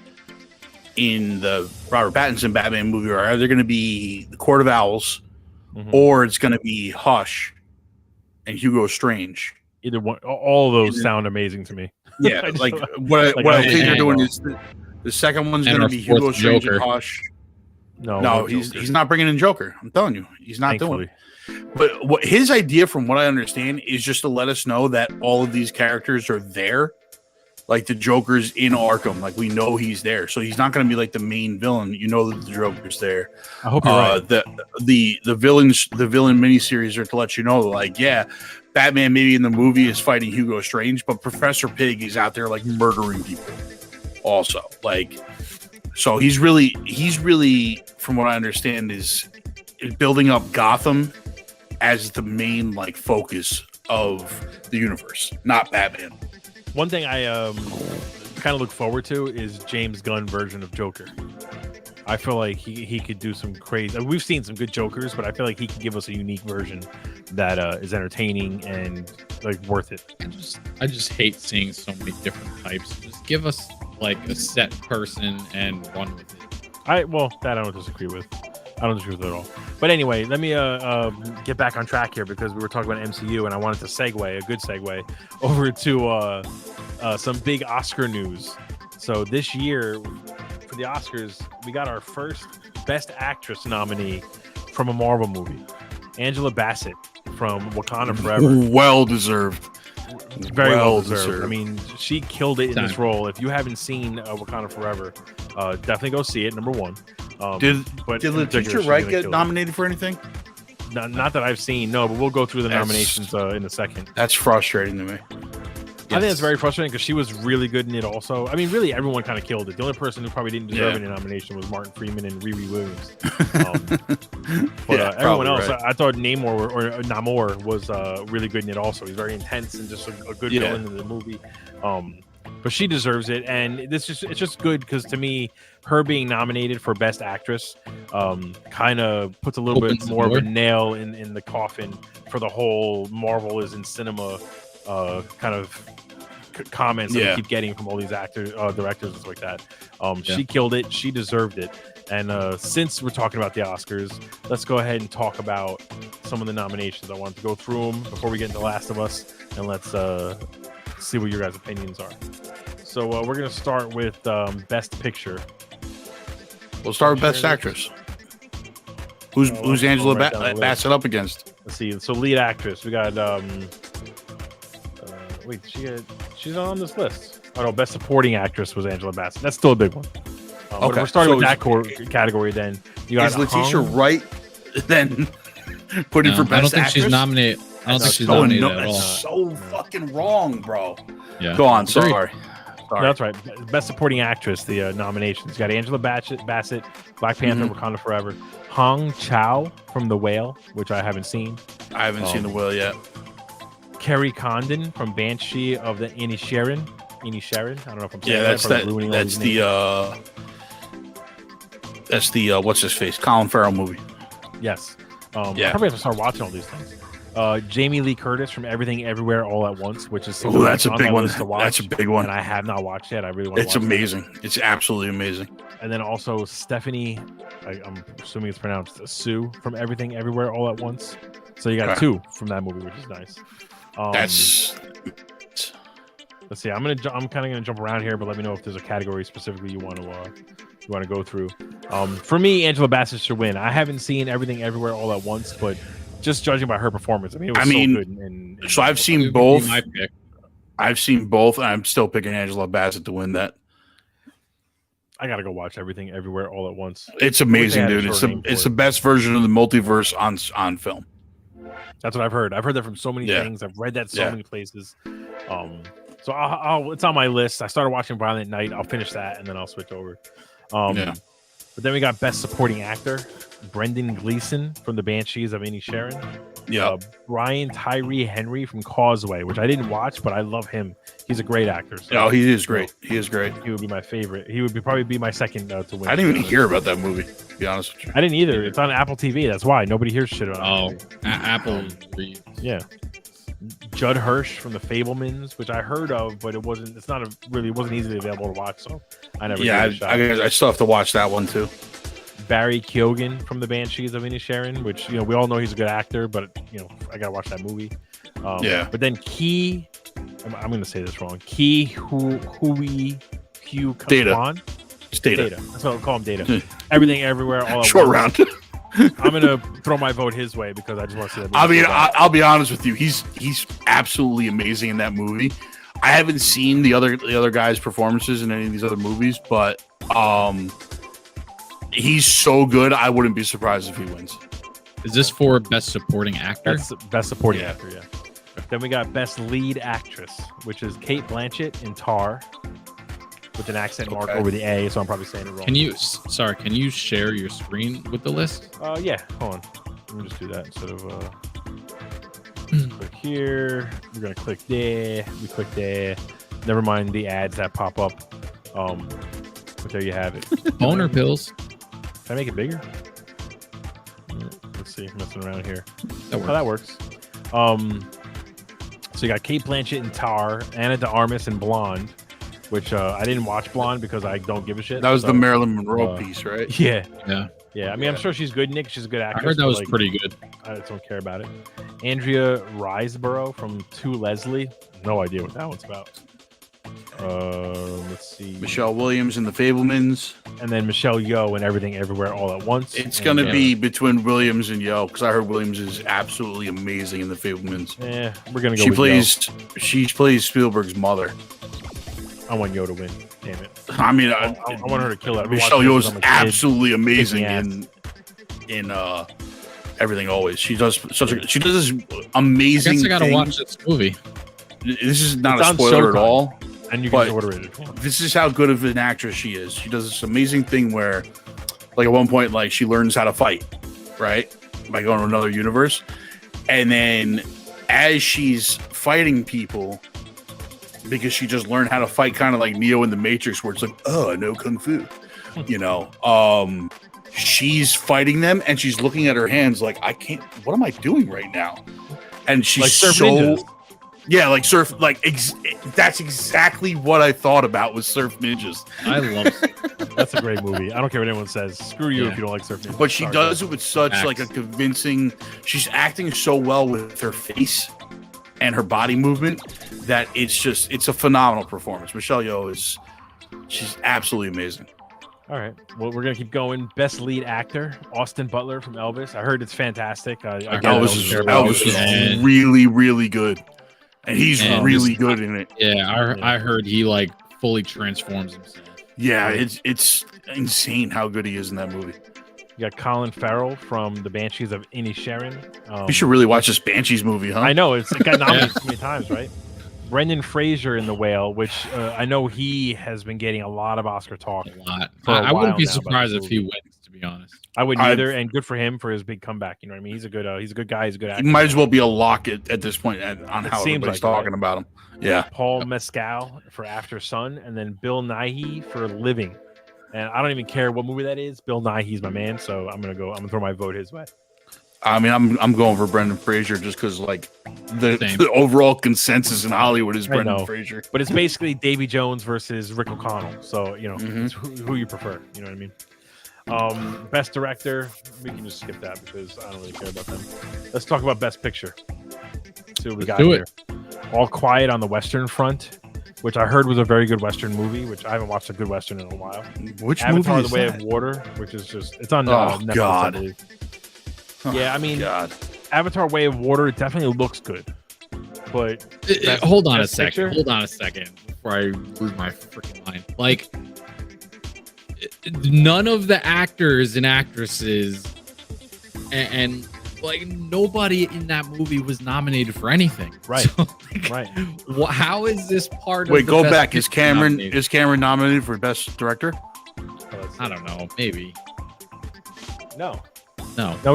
in the Robert Pattinson Batman movie are either going to be the Court of Owls, or it's going to be Hush and Hugo Strange. Either one, all of those sound amazing to me. Yeah, what I think they're doing is the second one's going to be Hugo Strange and Hush. No, he's not bringing in Joker. I'm telling you, he's not doing it. But what his idea, from what I understand, is just to let us know that all of these characters are there. Like the Joker's in Arkham, like we know he's there, so he's not going to be like the main villain. You know that the Joker's there. I hope you're right. The villain miniseries are to let you know, like, Batman maybe in the movie is fighting Hugo Strange, but Professor Pig is out there like murdering people. Also, so he's really, from what I understand, is building up Gotham as the main focus of the universe, not Batman. One thing I kind of look forward to is James Gunn version of Joker. I feel like he could do some crazy. We've seen some good Jokers, but I feel like he can give us a unique version that is entertaining and worth it. I just hate seeing so many different types. Just give us a set person and run with it. That I don't disagree with. I don't disagree with it at all. But anyway, let me get back on track here because we were talking about MCU and I wanted to segue, a good segue, over to some big Oscar news. So this year, for the Oscars, we got our first Best Actress nominee from a Marvel movie. Angela Bassett from Wakanda Forever. Well deserved. Very well deserved. I mean, she killed it in this role. If you haven't seen Wakanda Forever, definitely go see it, number one. Did Letitia Wright get nominated for anything? Not that I've seen, no, but we'll go through the nominations in a second. That's frustrating to me. I think it's very frustrating because she was really good in it also. I mean, really, everyone kind of killed it. The only person who probably didn't deserve any nomination was Martin Freeman and Riri Williams. But everyone else, right. I thought Namor was really good in it also. He's very intense and just a good villain in the movie. But she deserves it, and it's just good because to me, her being nominated for Best Actress kind of puts a little bit more of a nail in the coffin for the whole Marvel is in cinema kind of comments that we keep getting from all these actors, directors, and stuff like that. She killed it. She deserved it. And since we're talking about the Oscars, let's go ahead and talk about some of the nominations. I wanted to go through them before we get into Last of Us, and let's see what your guys' opinions are. So we're going to start with Best Picture. We'll start with Best Actress. Who's Angela Bassett up against? Let's see. So lead actress, we got wait, she's on this list. Oh no, best supporting actress was Angela Bassett. That's still a big one. Okay, we're starting with that category. Then you got is Letitia Wright then put in for best I don't think actress? she's nominated. I don't think she's nominated at all. That's so fucking wrong, bro. Yeah. Go on. Sorry. No, that's right. Best supporting actress. The nominations. You got Angela Bassett, Black Panther, Wakanda Forever, Hong Chow from The Whale, which I haven't seen. I haven't seen The Whale yet. Kerry Condon from Banshee of the Inisherin. I don't know if I'm saying that's the what's his face? Colin Farrell movie. Yes. Probably have to start watching all these things. Jamie Lee Curtis from Everything Everywhere All at Once, which is that's a big one. That's a big one, and I have not watched yet. I really want to watch it. It's amazing. It's absolutely amazing. And then also Stephanie, I'm assuming it's pronounced Sue from Everything Everywhere All at Once. So you got two from that movie, which is nice. Let's see. I'm kind of gonna jump around here, but let me know if there's a category specifically you want to go through. For me, Angela Bassett should win. I haven't seen Everything Everywhere All at Once, but just judging by her performance, it was so good. So I've seen both. I've seen both, and I'm still picking Angela Bassett to win that. I gotta go watch Everything Everywhere All at Once. It's amazing, dude. It's the best version of the multiverse on film. That's what I've heard. I've heard that from so many things. I've read that so many places. So I'll it's on my list. I started watching Violent Night. I'll finish that and then I'll switch over. But then we got Best Supporting Actor, Brendan Gleeson from The Banshees of Inisherin. Yeah. Brian Tyree Henry from Causeway, which I didn't watch, but I love him. He's a great actor. So, he is great. He is great. He would be my favorite. He would probably be my second to win. I didn't even hear about that movie, to be honest with you. I didn't either. It's on Apple TV. That's why nobody hears shit about Apple. Yeah. Judd Hirsch from The Fabelmans, which I heard of, but it wasn't easily available to watch, so I never. Yeah, I still have to watch that one too. Barry Keoghan from The Banshees of Inisherin, which we all know he's a good actor, but I gotta watch that movie. But then I'm gonna say this wrong. Data. It's Data. That's what I'll call him. Data. Everything, Everywhere, All at Short Once. round. I'm gonna throw my vote his way because I just want to see that movie. I mean, I'll be honest with you. He's absolutely amazing in that movie. I haven't seen the other guys' performances in any of these other movies, but he's so good. I wouldn't be surprised if he wins. Is this for Best Supporting Actor? That's Best Supporting Actor. Yeah. Then we got Best Lead Actress, which is Cate Blanchett in Tar, with an accent mark over the A, so I'm probably saying it wrong. Can you share your screen with the list? Yeah, hold on. Let me just do that instead of click here. We're gonna click there. We click there. Never mind the ads that pop up. But there you have it. Boner pills. Can I make it bigger? Let's see. I'm messing around here. That works. So you got Cate Blanchett in Tar, Ana de Armas in Blonde, which I didn't watch Blonde because I don't give a shit. That was the Marilyn Monroe piece, right? Yeah. I mean, I'm sure she's good, Nick. She's a good actress. I heard that was pretty good. I don't care about it. Andrea Riseborough from To Leslie. No idea what that one's about. Let's see. Michelle Williams in The Fabelmans. And then Michelle Yeoh in Everything Everywhere All at Once. It's going to be between Williams and Yeoh because I heard Williams is absolutely amazing in The Fabelmans. Yeah, we're going to go with She plays Spielberg's mother. I want Yeoh to win. Damn it. I mean, I want her to kill it. Michelle Yeoh is absolutely amazing in Everything Always. She does this amazing. I guess I gotta watch this movie. This is not a spoiler at all. And you can order it. This is how good of an actress she is. She does this amazing thing where, like at one point, like she learns how to fight, right? By going to another universe. And then as she's fighting people, because she just learned how to fight kind of like Neo in the Matrix, where it's like, oh, I know Kung Fu. She's fighting them and she's looking at her hands like, I can't, what am I doing right now? And she's like Surf so Ninjas. Yeah, like Surf, like that's exactly what I thought about with Surf Ninjas. I love That's a great movie. I don't care what anyone says. Screw you if you don't like Surf Ninjas. But she does it with such like a convincing. She's acting so well with her face and her body movement that it's a phenomenal performance. Michelle Yeoh she's absolutely amazing. All right. Well, we're gonna keep going. Best lead actor, Austin Butler from Elvis. I heard it's fantastic. Elvis is really, really good, and he's really good in it. Yeah, I heard he like fully transforms himself. Yeah, it's insane how good he is in that movie. You got Colin Farrell from The Banshees of Inisherin. You should really watch this Banshees movie, huh? I know it got nominated so many times, right? Brendan Fraser in The Whale, which I know he has been getting a lot of Oscar talk. A lot. I wouldn't be surprised if he wins, to be honest. I wouldn't either, and good for him for his big comeback. You know what I mean? He's a good guy. He's a good actor. He might as well be a lock at this point on how everybody's talking about him. Yeah. Paul Mescal for After Sun, and then Bill Nighy for Living. And I don't even care what movie that is. Bill Nighy's my man, so I'm gonna throw my vote his way. I mean, I'm going for Brendan Fraser just because, like, the overall consensus in Hollywood is Brendan Fraser. But it's basically Davy Jones versus Rick O'Connell. So, you know, it's who you prefer. You know what I mean? Best director, we can just skip that because I don't really care about them. Let's talk about Best Picture. See what we got here. All Quiet on the Western Front, which I heard was a very good Western movie, which I haven't watched a good Western in a while. Which Avatar: movie is The Way that? of Water, which is it's on Netflix, God. I believe. Yeah, I mean, God. Avatar: Way of Water definitely looks good, but hold on a second before I lose my freaking mind. Like, none of the actors and actresses and like nobody in that movie was nominated for anything. Right. So, like, right. How is this part? Wait, of the go Best back. Picture Is Cameron nominated for Best Director? I don't know. Maybe. No,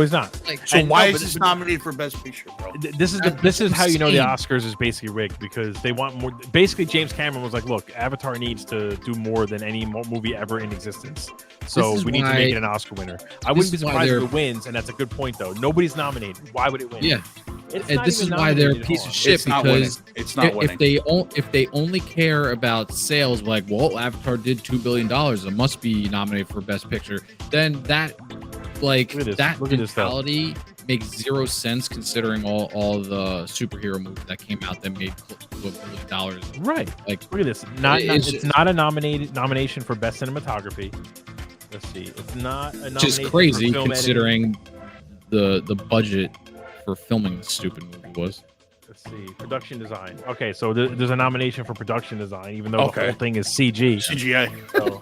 he's not. Like, so why is this nominated for Best Picture, bro? This is how you know the Oscars is basically rigged, because they want more. Basically, James Cameron was like, "Look, Avatar needs to do more than any movie ever in existence, so we need to make it an Oscar winner." I wouldn't be surprised if it wins, and that's a good point, though. Nobody's nominated. Why would it win? Yeah, and this is why they're a piece of shit, because it's not winning. If they only care about sales, like, well, Avatar did $2 billion, it must be nominated for Best Picture. Then that mentality makes zero sense, considering all the superhero movies that came out that made $1 billion. Right. Like, look at this. It's not a nomination for Best Cinematography. Let's see. It's not a nomination. Which is crazy, for film considering the budget for filming this stupid movie was. Let's see. Production design. Okay, so there's a nomination for production design, even though the whole thing is CG. CGI. So,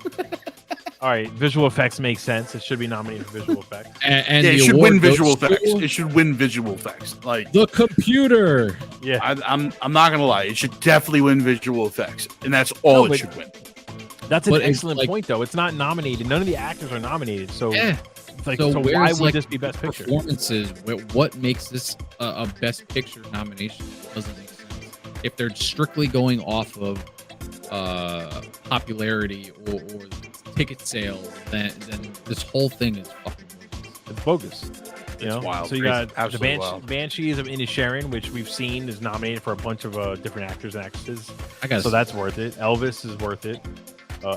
all right, visual effects makes sense. It should be nominated for visual effects. And it should win visual effects. It should win visual effects. Like the computer. Yeah, I'm not gonna lie. It should definitely win visual effects, and that's all it should win. That's an excellent point, though. It's not nominated. None of the actors are nominated. So, so why would this be Best Picture? Performances. What makes this a Best Picture nomination? It doesn't make sense. If they're strictly going off of popularity or ticket sales, then this whole thing is fucking bogus. It's bogus. You know? Wild. So you got the Banshees of Inisherin, which we've seen is nominated for a bunch of different actors and actresses. So that's worth it. Elvis is worth it.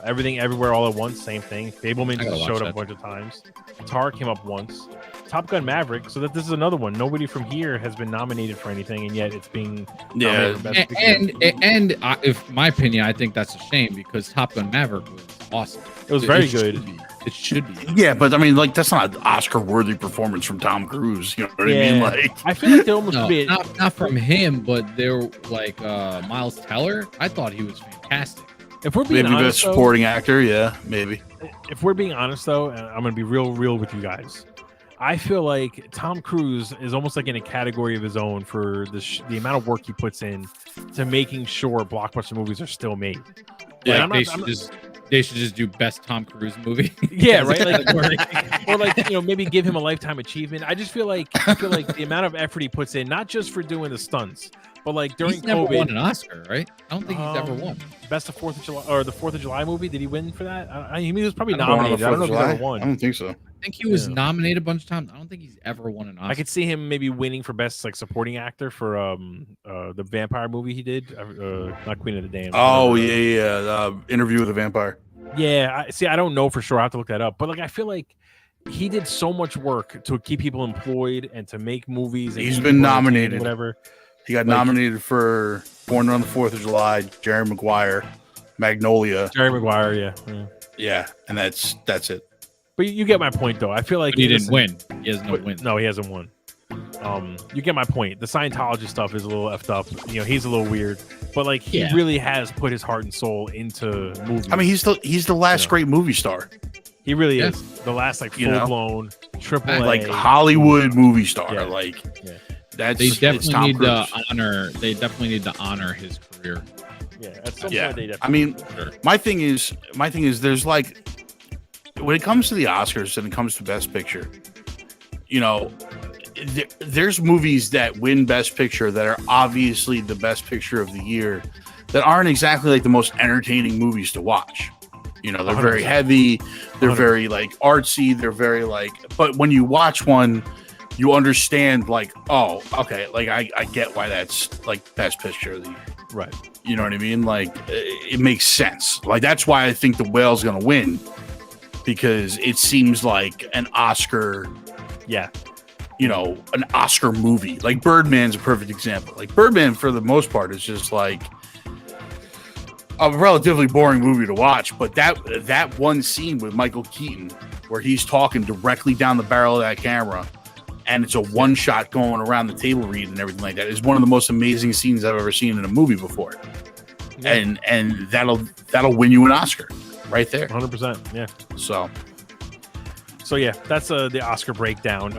Everything Everywhere All at Once, same thing. Fableman just showed up a bunch of times. Tar came up once. Top Gun Maverick. So this is another one. Nobody from here has been nominated for anything, and yet it's being nominated for Best Picture. And if my opinion, I think that's a shame, because Top Gun Maverick was awesome. It was very good. It should be. Yeah, but I mean, like, that's not an Oscar-worthy performance from Tom Cruise. You know what I mean? Like, I feel like they almost not from him, but they're like Miles Teller. I thought he was fantastic. If we're being honest, best supporting actor, yeah, maybe. If we're being honest, though, and I'm going to be real with you guys, I feel like Tom Cruise is almost like in a category of his own for the amount of work he puts in to making sure blockbuster movies are still made. Yeah, they should just do Best Tom Cruise movie. Yeah, right. Or maybe give him a lifetime achievement. I just feel like the amount of effort he puts in, not just for doing the stunts, but like during he's COVID, never won an Oscar, right? I don't think he's ever won. Best of 4th of July or the 4th of July movie. Did he win for that? He was probably nominated. I don't know if he ever won. I don't think so. I think he was nominated a bunch of times. I don't think he's ever won an Oscar. I could see him maybe winning for best supporting actor for the vampire movie he did. Not Queen of the Damned. Oh yeah. Interview with a Vampire. Yeah. I don't know for sure. I have to look that up. But I feel like he did so much work to keep people employed and to make movies. And he's been nominated. Whatever. He got nominated for Born on the 4th of July, Jerry Maguire, Magnolia. Jerry Maguire, yeah. Yeah, and that's it. But you get my point, though. I feel like he didn't win. He has no win. No, he hasn't won. You get my point. The Scientology stuff is a little effed up. You know, he's a little weird, but like he really has put his heart and soul into movies. I mean, he's the last great movie star. He really is the last like full blown triple like Hollywood movie star. Yeah. Like they definitely need to honor. They definitely need to honor his career. Yeah, at some point they definitely. I mean, my thing is, there's like when it comes to the Oscars and it comes to Best Picture, you know. There's movies that win Best Picture that are obviously the best picture of the year that aren't exactly like the most entertaining movies to watch. You know, they're 100%. Very heavy, they're 100%. Very like artsy, they're very like, but when you watch one, you understand like, oh, okay, like I get why that's like Best Picture of the year. Right. You know what I mean? Like it makes sense. Like that's why I think The Whale's gonna win, because it seems like an Oscar. Yeah. You know, an Oscar movie. Like Birdman's a perfect example. Like Birdman, for the most part, is just like a relatively boring movie to watch. But that one scene with Michael Keaton, where he's talking directly down the barrel of that camera, and it's a one shot going around the table read and everything like that, is one of the most amazing scenes I've ever seen in a movie before. Yeah. And that'll win you an Oscar right there. 100%. Yeah. So yeah, that's the Oscar breakdown.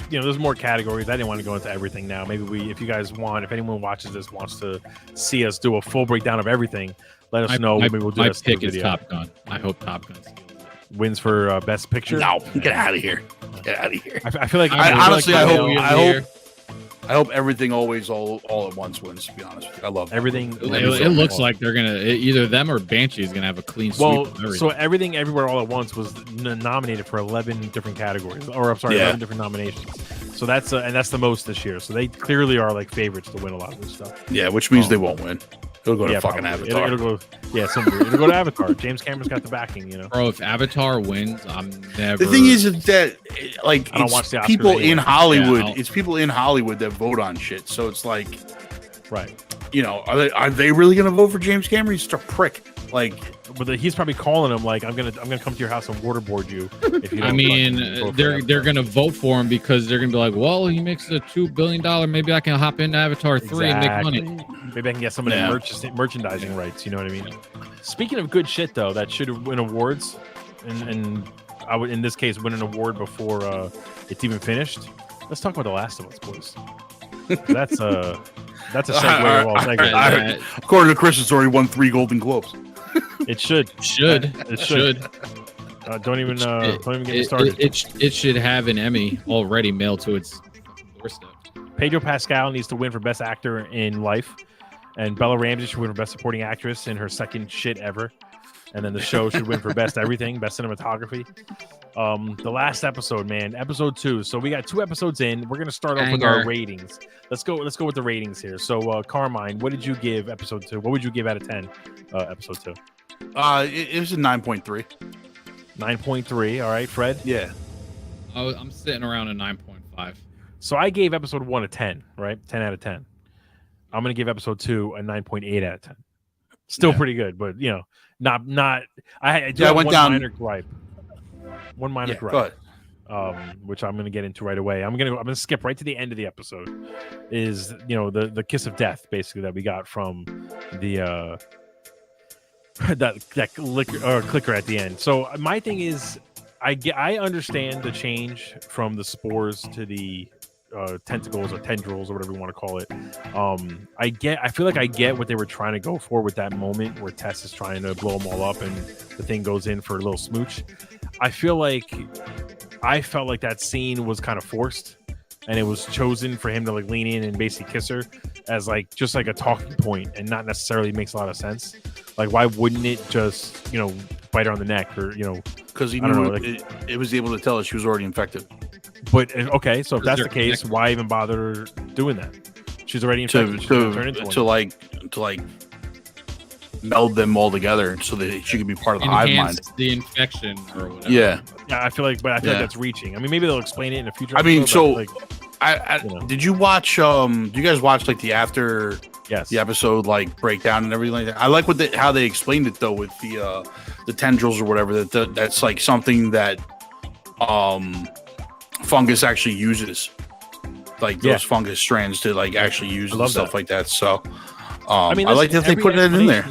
There's more categories. I didn't want to go into everything now. Maybe if you guys want, if anyone watches this wants to see us do a full breakdown of everything, let us know. Maybe we'll do my that. My pick is Top Gun. I hope Top Gun wins for Best Picture. No, get out of here. Get out of here. I feel like I hope Everything Always All at Once wins, to be honest with you. I love Everything. It looks like they're going to, either them or Banshee is going to have a clean sweep. So Everything Everywhere All at Once was nominated for 11 different categories. 11 different nominations. So that's the most this year. So they clearly are like favorites to win a lot of this stuff. Yeah, which means they won't win. It'll go to fucking Avatar. It'll go to Avatar. James Cameron's got the backing, you know. Bro, if Avatar wins, I'm never. The thing is that, like, I don't watch the Oscars people anyway. in Hollywood. It's people in Hollywood that vote on shit. So it's like, right? You know, are they really gonna vote for James Cameron? He's just a prick. Like, but he's probably calling him like, I'm gonna come to your house and waterboard you. If you don't, I mean, they're gonna vote for him because they're gonna be like, well, he makes a $2 billion. Maybe I can hop into Avatar 3 and make money. Maybe I can get some of the merchandising rights. You know what I mean? Speaking of good shit, though, that should win awards, and I would in this case win an award before it's even finished. Let's talk about The Last of Us, boys. That's a segue. According to Chris, it's already won 3 Golden Globes. It should. It should. Don't even get me started. It should have an Emmy already mailed to its doorstep. Pedro Pascal needs to win for Best Actor in Life, and Bella Ramsey should win for Best Supporting Actress in her second shit ever. And then the show should win for Best Everything, Best Cinematography. The last episode, man, episode 2. So we got 2 episodes in. We're gonna start off with our ratings. Let's go with the ratings here. So Carmine, what did you give episode 2? What would you give out of 10? Episode 2. It was a 9.3. 9.3. All right, Fred. Yeah. I'm sitting around a 9.5. So I gave episode 1 a 10, right? 10 out of 10. I'm going to give episode 2 a 9.8 out of 10. Still pretty good, but you know, not. I went down. One minor gripe. Which I'm going to get into right away. I'm going to skip right to the end of the episode. Is, you know, the kiss of death basically that we got from the that clicker at the end. So my thing is, I understand the change from the spores to the tentacles or tendrils or whatever you want to call it. I feel like I get what they were trying to go for with that moment where Tess is trying to blow them all up and the thing goes in for a little smooch. I felt like that scene was kind of forced, and it was chosen for him to like lean in and basically kiss her as like just like a talking point, and not necessarily makes a lot of sense. Like, why wouldn't it just, you know, bite her on the neck, or, you know, because he knew it was able to tell her she was already infected. But okay, so if that's the case, why even bother doing that? She's already infected. To like meld them all together so that she could be part of the hive mind. The infection or whatever. Yeah, I feel like that's reaching. I mean, maybe they'll explain it in a future. I mean, episode, did you watch? Do you guys watch like the after Yes. The episode like breakdown and everything like that. I like how they explained it though with the tendrils or whatever. That's like something that fungus actually uses, like those fungus strands to like actually use and stuff like that. So I like that they put that in there.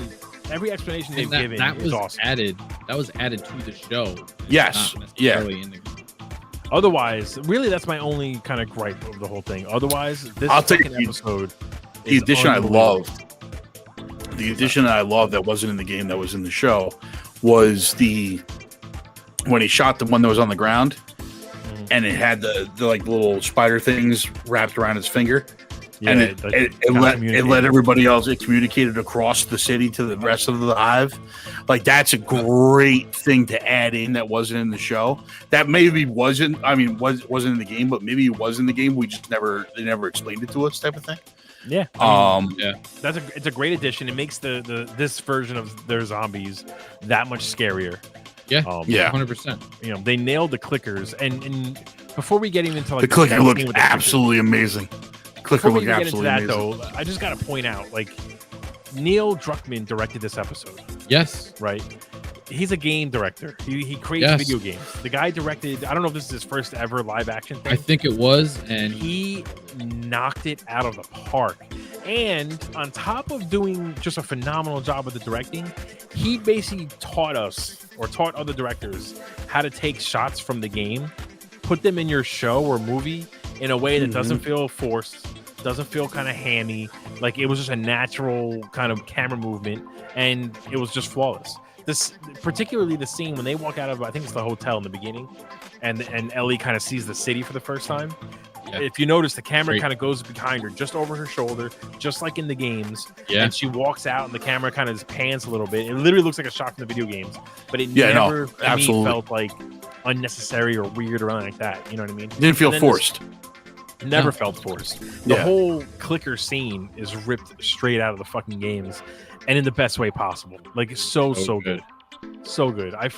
Every explanation they've given is awesome. That was added to the show. Yes. Yeah. Otherwise, really, that's my only kind of gripe of the whole thing. Otherwise, this second episode, the addition I loved, that wasn't in the game, that was in the show, was when he shot the one that was on the ground, and it had the like little spider things wrapped around his finger. Yeah, and it let everybody else. It communicated across the city to the rest of the hive. Like that's a great thing to add in that wasn't in the show. That maybe wasn't. I mean, wasn't in the game, but maybe it was in the game. We just they never explained it to us, type of thing. Yeah. It's a great addition. It makes this version of their zombies that much scarier. Yeah. 100%. You know, they nailed the clickers, and before we get even into like the clicker looked absolutely amazing. Before we get into that, though, I just got to point out, like, Neil Druckmann directed this episode. Yes. Right? He's a game director. He creates video games. The guy directed, I don't know if this is his first ever live action thing. I think it was, and he knocked it out of the park. And on top of doing just a phenomenal job with the directing, he basically taught us, or taught other directors, how to take shots from the game, put them in your show or movie in a way that doesn't feel forced, doesn't feel kind of hammy. Like it was just a natural kind of camera movement, and it was just flawless. This, particularly the scene when they walk out of, I think it's the hotel in the beginning, and Ellie kind of sees the city for the first time. Yeah. If you notice, the camera kind of goes behind her, just over her shoulder, just like in the games. Yeah. And she walks out, and the camera kind of just pans a little bit. It literally looks like a shot from the video games, but it never to me felt like unnecessary or weird or anything like that. You know what I mean? Didn't feel forced. Never felt forced. The whole clicker scene is ripped straight out of the fucking games, and in the best way possible. Like it's so good. So good. I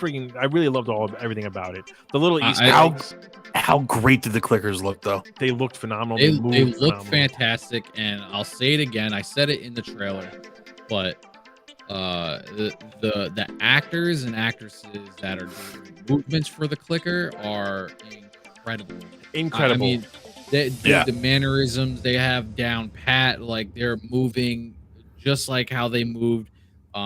really loved everything about it. The little Easter eggs. How great did the clickers look, though? They looked phenomenal. They looked fantastic, and I'll say it again. I said it in the trailer, but the actors and actresses that are doing movements for the clicker are incredible. I mean, the mannerisms they have down pat, like they're moving just like how they moved.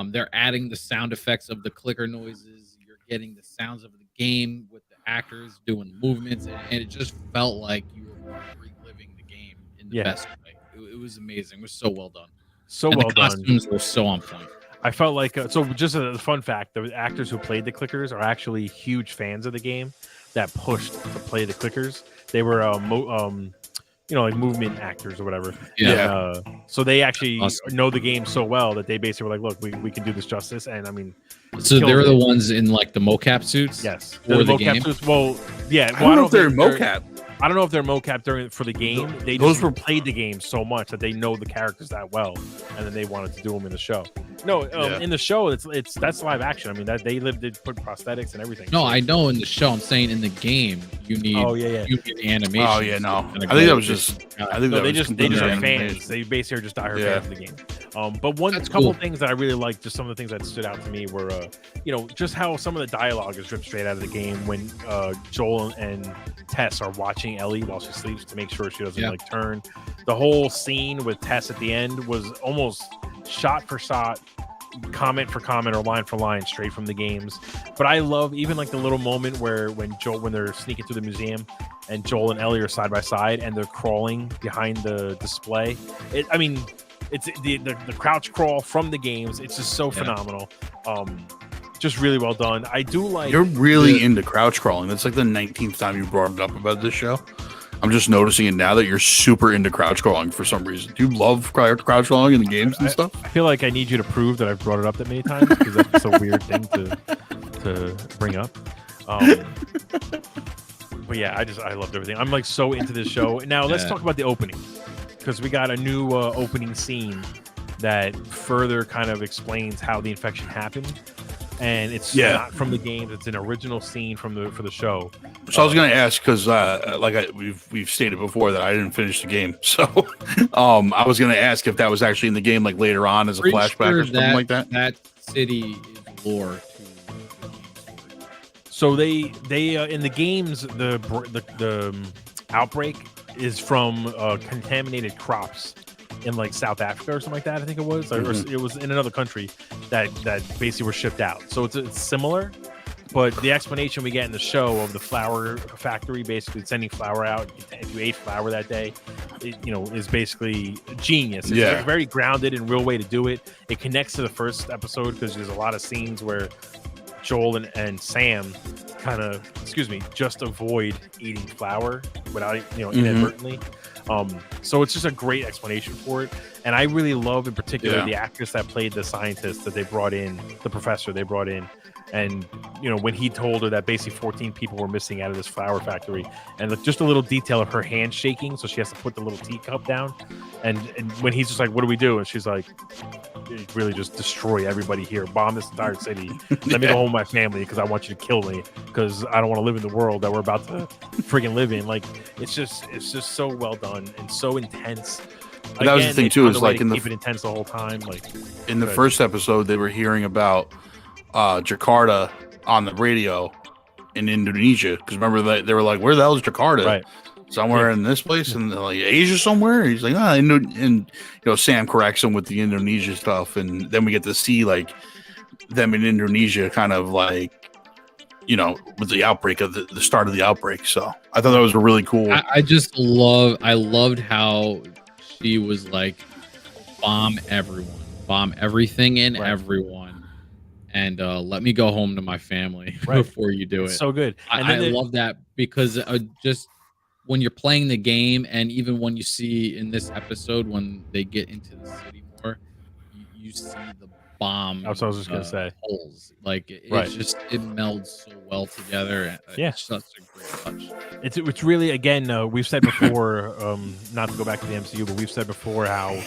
They're adding the sound effects of the clicker noises. You're getting the sounds of the game with the actors doing movements, and it just felt like you were reliving the game in the best way. It was amazing. It was so well done. The costumes were so on point. I felt like so. Just a fun fact: the actors who played the clickers are actually huge fans of the game that pushed to play the clickers. They were like movement actors or whatever. Yeah. So they actually know the game so well that they basically were like, look, we can do this justice. And I mean, so they're the ones in like the mocap suits. Yes. The mocap suits. Well, yeah. I don't know if they're mocap. I don't know if they're mocap for the game. They just played the game so much that they know the characters that well, and then they wanted to do them in the show. No, in the show, that's live action. I mean, that they put prosthetics and everything. No, I know in the show. I'm saying in the game, you need you need animation. Oh yeah, no. I think that was just. I think they just are fans. They basically are just diehard fans of the game. But couple of things that I really liked, just some of the things that stood out to me were, just how some of the dialogue is ripped straight out of the game when Joel and Tess are watching Ellie while she sleeps to make sure she doesn't turn. The whole scene with Tess at the end was almost shot for shot, comment for comment, or line for line straight from the games. But I love even like the little moment when they're sneaking through the museum and Joel and Ellie are side by side and they're crawling behind the display. It's the crouch crawl from the games. It's just so phenomenal. Just really well done. I do like. You're really into crouch crawling. That's like the 19th time you brought it up about this show. I'm just noticing it now that you're super into crouch crawling for some reason. Do you love crouch crawling in the games and stuff? I feel like I need you to prove that I've brought it up that many times because that's a weird thing to bring up. But yeah, I loved everything. I'm like so into this show. Now let's talk about the opening, because we got a new opening scene that further kind of explains how the infection happened. and it's not from the game. It's an original scene for the show. So I was going to ask because, we've stated before that I didn't finish the game, so I was going to ask if that was actually in the game, like later on as a flashback or something like that. That city is lore to the game story. So they in the games the outbreak is from contaminated crops in like South Africa or something like that. I think it was, or it was in another country that basically were shipped out. So it's similar, but the explanation we get in the show of the flour factory basically sending flour out. If you ate flour that day, is basically genius. It's like a very grounded and real way to do it. It connects to the first episode because there's a lot of scenes where Joel and Sam just avoid eating flour without inadvertently. So it's just a great explanation for it, and I really love in particular the actress that played the scientist that they brought in, the professor they brought in, and when he told her that basically 14 people were missing out of this flour factory, and just a little detail of her hand shaking, so she has to put the little teacup down, and when he's just like, what do we do? And she's like, really just destroy everybody here, bomb this entire city, let me go home with my family because I want you to kill me because I don't want to live in the world that we're about to friggin' live in. Like it's just so well done and so intense. But that was the thing too, is like keep it intense the whole time. Like in the first episode, they were hearing about Jakarta on the radio in Indonesia, because remember they were like, where the hell is Jakarta? Right. Somewhere in this place, and like Asia somewhere. He's like, and Sam corrects him with the Indonesia stuff, and then we get to see like them in Indonesia, kind of like with the outbreak of the start of the outbreak. So I thought that was a really cool. I loved how she was like, bomb everything and everyone, and let me go home to my family before you do it. So good. And I love that because just when you're playing the game, and even when you see in this episode when they get into the city more, you see the bomb. That's what I was just gonna say. Holes. Like it melds so well together. It's such a great touch. It's really, again, we've said before, not to go back to the MCU, but we've said before how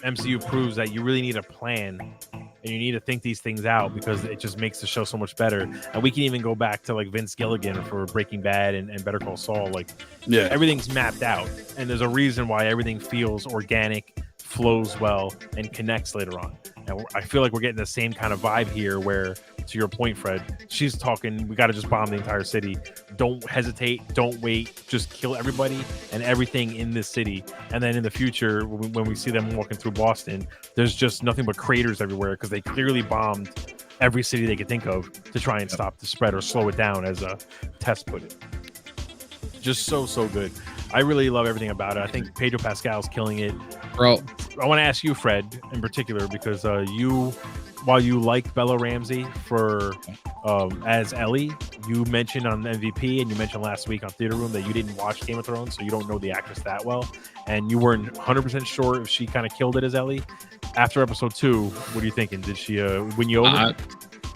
MCU proves that you really need a plan and you need to think these things out because it just makes the show so much better. And we can even go back to like Vince Gilligan for Breaking Bad and Better Call Saul. Like everything's mapped out, and there's a reason why everything feels organic, flows well, and connects later on. And I feel like we're getting the same kind of vibe here where, to your point, Fred, she's talking, we got to just bomb the entire city. Don't hesitate. Don't wait. Just kill everybody and everything in this city. And then in the future, when we see them walking through Boston, there's just nothing but craters everywhere because they clearly bombed every city they could think of to try and stop the spread or slow it down, as Tess put it. Just so good. I really love everything about it. I think Pedro Pascal's killing it. Bro, I want to ask you, Fred, in particular, because while you like Bella Ramsey for as Ellie, you mentioned on MVP and you mentioned last week on Theater Room that you didn't watch Game of Thrones, so you don't know the actress that well, and you weren't 100% sure if she kind of killed it as Ellie. After episode 2, what are you thinking? Did she win you over?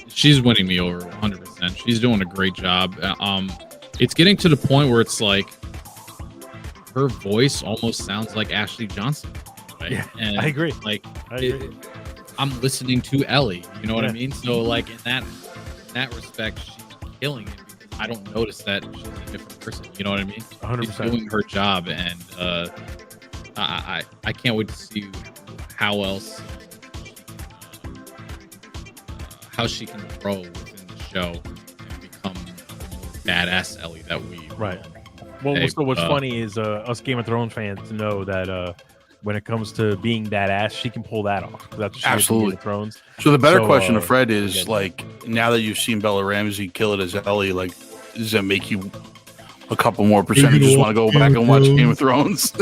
She's winning me over 100%. She's doing a great job. It's getting to the point where it's like her voice almost sounds like Ashley Johnson. Right? Yeah, and I agree. Like, I'm listening to Ellie. You know what I mean? So, like in that respect, she's killing it because I don't notice that she's a different person. You know what I mean? 100%. She's doing her job, and I can't wait to see how else how she can grow within the show and become the more badass Ellie that we Well, so what's funny is us Game of Thrones fans to know that when it comes to being badass, she can pull that off. That's what absolutely. Game of Thrones. So the better question to Fred is like, now that you've seen Bella Ramsey kill it as Ellie, like, does that make you a couple more percentages want to go back and watch Game of Thrones?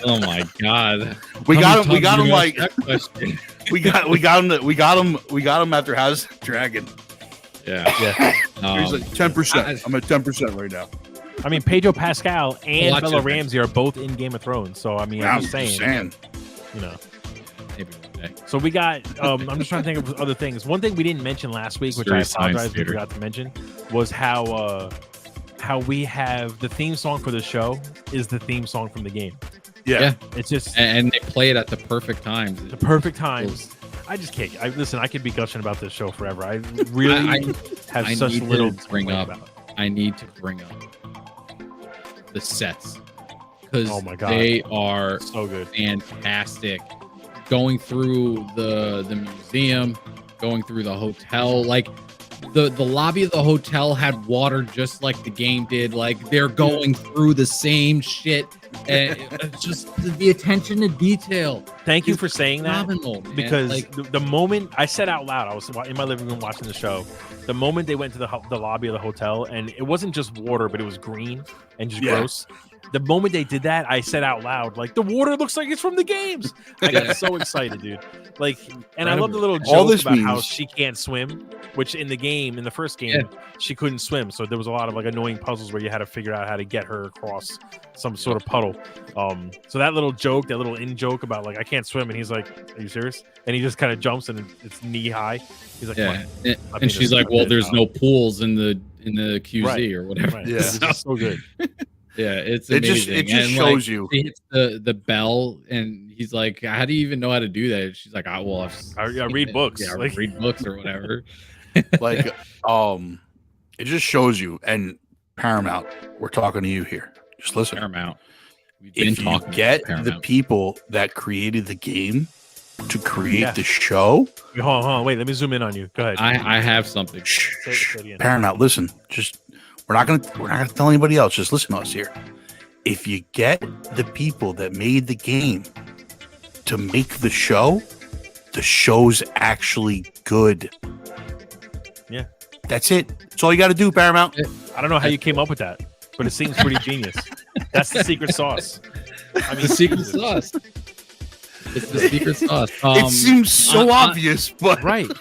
Oh my god, we got him like we got him after House of Dragon. Yeah. He's like 10%. I'm at 10% right now. I mean, Pedro Pascal and Bella Ramsey are both in Game of Thrones, so I mean, I'm just saying, you know. Maybe one day. So we got. I'm just trying to think of other things. One thing we didn't mention last week, which I apologize we forgot to mention, was how we have the theme song for the show is the theme song from the game. Yeah. It's just and they play it at the perfect times. The perfect times. I just can't. Listen, I could be gushing about this show forever. I really have such little to bring up. I need to bring up the sets because they are so good, fantastic. Going through the museum, going through the hotel, like the lobby of the hotel had water just like the game did. Like they're going through the same shit, and it's just the attention to detail. Thank you for saying that, because like, the moment I said out loud, I was in my living room watching the show. The moment they went to the lobby of the hotel, and it wasn't just water, but it was green and just gross. The moment they did that, I said out loud, like, the water looks like it's from the games. I got so excited, dude. Like, and I love the little joke about how she can't swim, which in the first game, she couldn't swim. So there was a lot of like annoying puzzles where you had to figure out how to get her across some sort of puddle. So that little joke, that little in joke about like, I can't swim. And he's like, are you serious? And he just kind of jumps and it's knee high. He's like, and she's like, well, there's no pools in the QZ or whatever. Right. Yeah, it's so good. Yeah, it's amazing. It just shows you. She hits the bell, and he's like, "How do you even know how to do that?" And she's like, I read books. Yeah, like, read books or whatever." Like, it just shows you. And Paramount, we're talking to you here. Just listen. Paramount. If you get the people that created the game to create the show, hold on, wait. Let me zoom in on you. Go ahead. I have something. Paramount, listen. Just. We're not gonna tell anybody else. Just listen to us here. If you get the people that made the game to make the show's actually good. Yeah, that's it. That's all you got to do, Paramount. I don't know how you came up with that, but it seems pretty genius. That's the secret sauce. I mean, the secret sauce. It's the secret sauce. It seems so obvious, but right.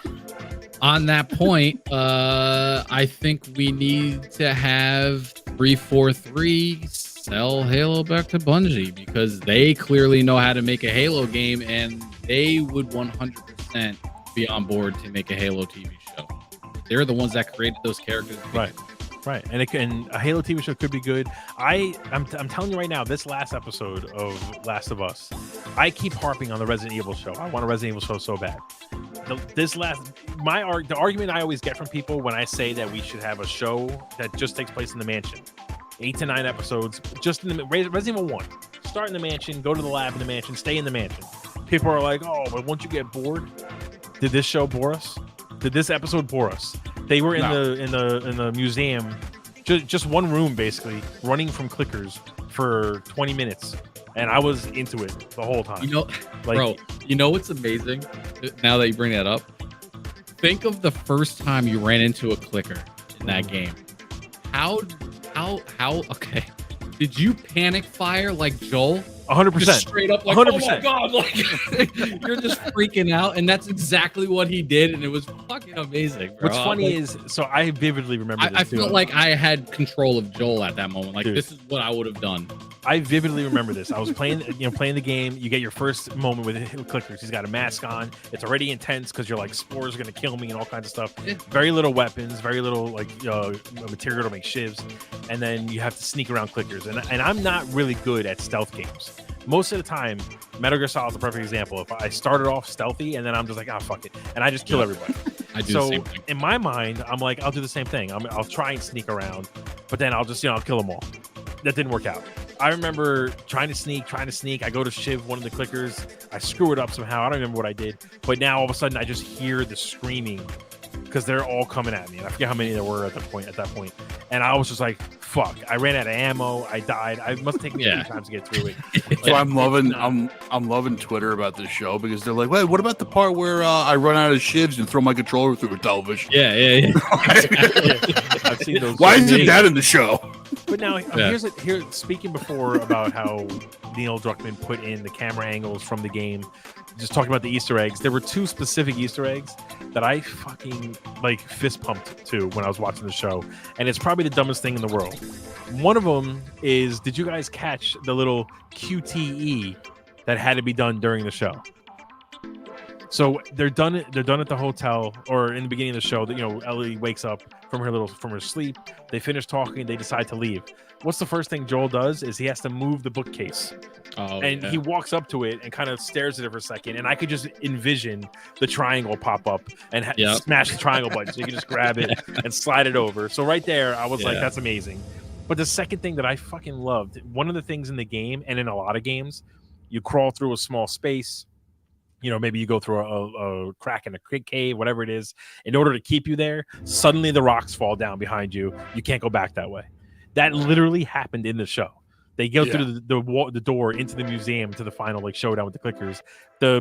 On that point, I think we need to have 343 sell Halo back to Bungie, because they clearly know how to make a Halo game, and they would 100% be on board to make a Halo TV show. They're the ones that created those characters. Right. And a Halo TV show could be good. I'm telling you right now, this last episode of Last of Us, I keep harping on the Resident Evil show. I want a Resident Evil show so bad. The argument I always get from people when I say that we should have a show that just takes place in the mansion, 8 to 9 episodes, just in the Resident Evil 1, start in the mansion, go to the lab in the mansion, stay in the mansion. People are like, oh, but won't you get bored? Did this show bore us? Did this episode bore us? They were in the museum, just one room basically, running from clickers for 20 minutes. And I was into it the whole time. Bro, you know what's amazing? Now that you bring that up, think of the first time you ran into a clicker in that game. How? Okay, did you panic fire like Joel? 100%. Just straight up, like, 100%. Oh my god, like you're just freaking out, and that's exactly what he did, and it was fucking amazing. Bro. What's funny is, so I vividly remember this. I felt like I had control of Joel at that moment. Like, this is what I would have done. I vividly remember this. I was playing the game. You get your first moment with clickers. He's got a mask on. It's already intense because you're like, spores are gonna kill me and all kinds of stuff. Very little weapons, very little material to make shivs, and then you have to sneak around clickers. And I'm not really good at stealth games. Most of the time, Metal Gear Solid is a perfect example. If I started off stealthy and then I'm just like, fuck it, and I just kill everybody. I do the same thing. In my mind, I'm like, I'll do the same thing. I'll try and sneak around, but then I'll just I'll kill them all. That didn't work out. I remember trying to sneak. I go to shiv one of the clickers. I screw it up somehow. I don't remember what I did, but now all of a sudden I just hear the screaming because they're all coming at me, and I forget how many there were at that point. And I was just like, "Fuck!" I ran out of ammo. I died. I must take me 3 times to get through it. So I'm loving Twitter about this show because they're like, "Wait, what about the part where I run out of shivs and throw my controller through a television?" Yeah. I've seen those. Why isn't that in the show? But now here's speaking before about how Neil Druckmann put in the camera angles from the game. Just talking about the Easter eggs. There were 2 specific Easter eggs that I fucking fist pumped to when I was watching the show, and it's probably the dumbest thing in the world. One of them is, did you guys catch the little QTE that had to be done during the show? So they're done at the hotel, or in the beginning of the show, that Ellie wakes up from her sleep. They finish talking. They decide to leave. what's the first thing Joel does is he has to move the bookcase. He walks up to it and kind of stares at it for a second, and I could just envision the triangle pop up and smash the triangle button, so you can just grab it and slide it over. So right there, I was like, that's amazing. But the second thing that I fucking loved, one of the things in the game and in a lot of games, you crawl through a small space. You know, maybe you go through a crack in a cave, whatever it is. In order to keep you there, suddenly the rocks fall down behind you. You can't go back that way. That literally happened in the show. They go through the door into the museum to the final like showdown with the clickers. The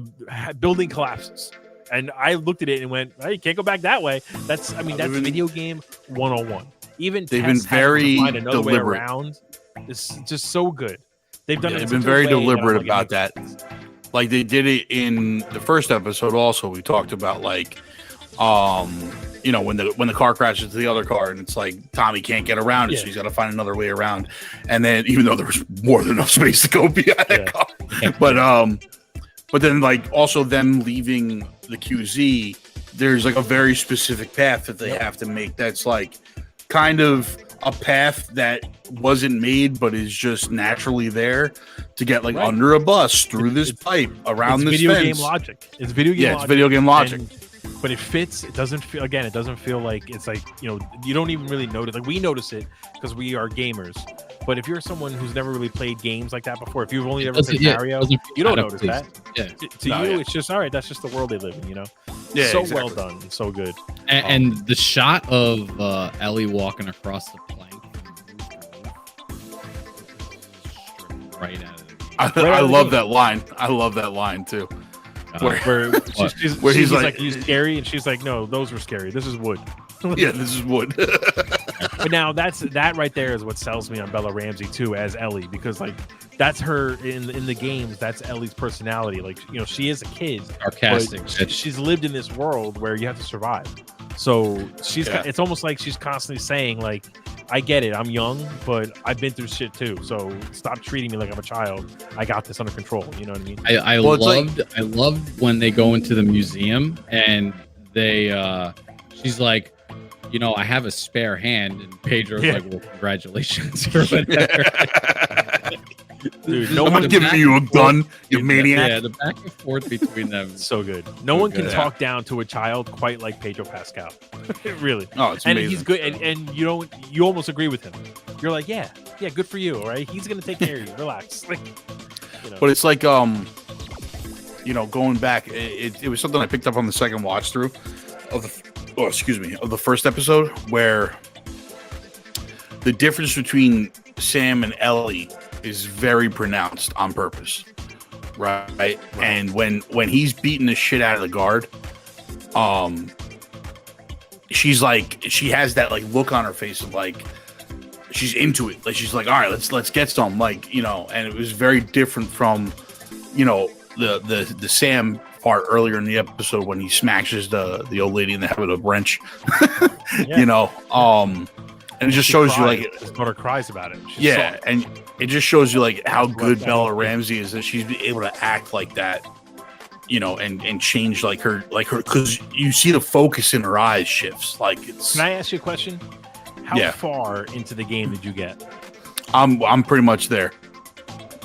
building collapses, and I looked at it and went, "Hey, you can't go back that way." That's video game 101. Even they've been very deliberate. Around. It's just so good. They've done. They've been very deliberate about that. Like they did it in the first episode. Also, we talked about like, you know, when the car crashes into the other car, and it's like Tommy can't get around it, so he's got to find another way around. And then, even though there was more than enough space to go behind that car, but then like also them leaving the QZ, there's like a very specific path that they have to make. That's like kind of a path that wasn't made, but is just naturally there to get like under a bus, through this pipe, around this video fence. Game logic. It's video game. Yeah, it's video game logic. But it fits. It doesn't feel. Again, it doesn't feel like it's like, you know, you don't even really notice. Like we notice it because we are gamers. But if you're someone who's never really played games like that before, if you've only ever played Mario, you don't notice that. Yeah. To you, it's just all right. That's just the world they live in, you know. Yeah, so well done, and so good. And the shot of Ellie walking across the plank, right out of the game. I love that line. I love that line too. Where he's like, "You scary," and she's like, "No, those were scary. This is wood." Yeah, this is wood. But now that right there is what sells me on Bella Ramsey too as Ellie, because like that's her in the games. That's Ellie's personality. Like, you know, she is a kid, sarcastic. She's lived in this world where you have to survive. So it's almost like she's constantly saying like, I get it. I'm young, but I've been through shit too. So stop treating me like I'm a child. I got this under control. You know what I mean? I loved when they go into the museum and they she's like, you know, I have a spare hand, and Pedro's like, well, congratulations or whatever. Dude, someone giving you a gun, you maniac. Yeah, the back and forth between them, so good. No one can talk down to a child quite like Pedro Pascal. Really. Oh, it's amazing. And he's good, and you almost agree with him. You're like, yeah, good for you. All right, he's gonna take care of you. Relax. Like, you know. But it's like, you know, going back, it was something I picked up on the second watch through of the first episode, where the difference between Sam and Ellie is very pronounced on purpose, right? And when he's beating the shit out of the guard, she's like, she has that like look on her face of like she's into it, like she's like, all right, let's get some, like, you know. And it was very different from, you know, the Sam part earlier in the episode when he smashes the old lady in the head with a wrench. You know, and it just shows you like his daughter cries about it. She's soft. And it just shows you like how good Bella Ramsey is, that she's able to act like that, you know, and change like her, because you see the focus in her eyes shifts. Like, it's. Can I ask you a question? How far into the game did you get? I'm pretty much there.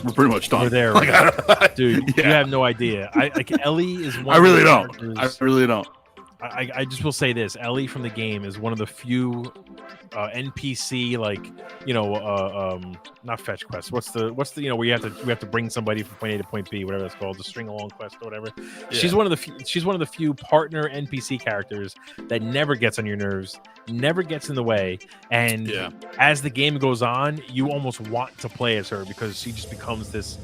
We're pretty much done. We're there, right? Dude. You have no idea. Ellie is one. I really don't. I just will say this: Ellie from the game is one of the few NPC, like, you know, not fetch quest. What's the you know, where we have to bring somebody from point A to point B, whatever that's called, the string along quest or whatever. Yeah. She's one of the few partner NPC characters that never gets on your nerves, never gets in the way, and as the game goes on, you almost want to play as her because she just becomes this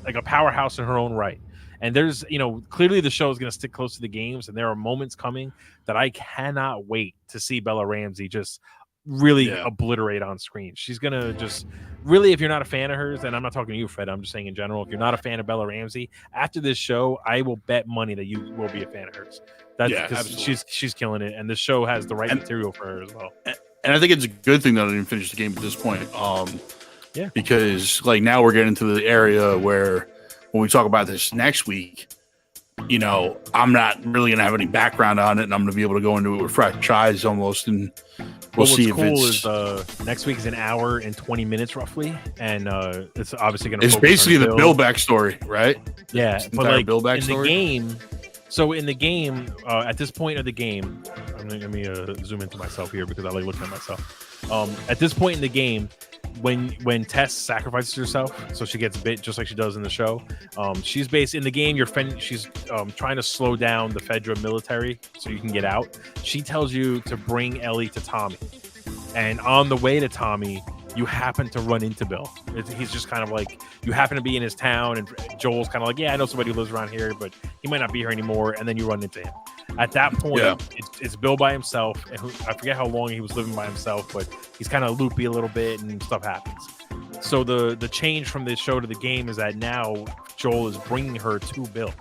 like a powerhouse in her own right. And there's, you know, clearly the show is going to stick close to the games, and there are moments coming that I cannot wait to see Bella Ramsey just really obliterate on screen. She's going to just really, if you're not a fan of hers, and I'm not talking to you, Fred, I'm just saying in general, if you're not a fan of Bella Ramsey, after this show, I will bet money that you will be a fan of hers. That's because she's killing it, and this show has the right material for her as well. And I think it's a good thing that I didn't finish the game at this point. Because like now we're getting to the area where when we talk about this next week, you know, I'm not really going to have any background on it, and I'm going to be able to go into it with fresh eyes almost. And What's cool is next week is an hour and 20 minutes roughly, and it's obviously going to. It's basically the Bill backstory, right? Yeah, but like Bill backstory. In the game. So in the game, at this point of the game, let me zoom into myself here because I like looking at myself. At this point in the game, when Tess sacrifices herself, so she gets bit just like she does in the show. She's based in the game. She's trying to slow down the Fedra military so you can get out. She tells you to bring Ellie to Tommy, and on the way to Tommy, you happen to run into Bill. He's just kind of like, you happen to be in his town, and Joel's kind of like, yeah, I know somebody who lives around here, but he might not be here anymore. And then you run into him. At that point, it's Bill by himself. And I forget how long he was living by himself, but he's kind of loopy a little bit, and stuff happens. So the change from this show to the game is that now Joel is bringing her to Bill.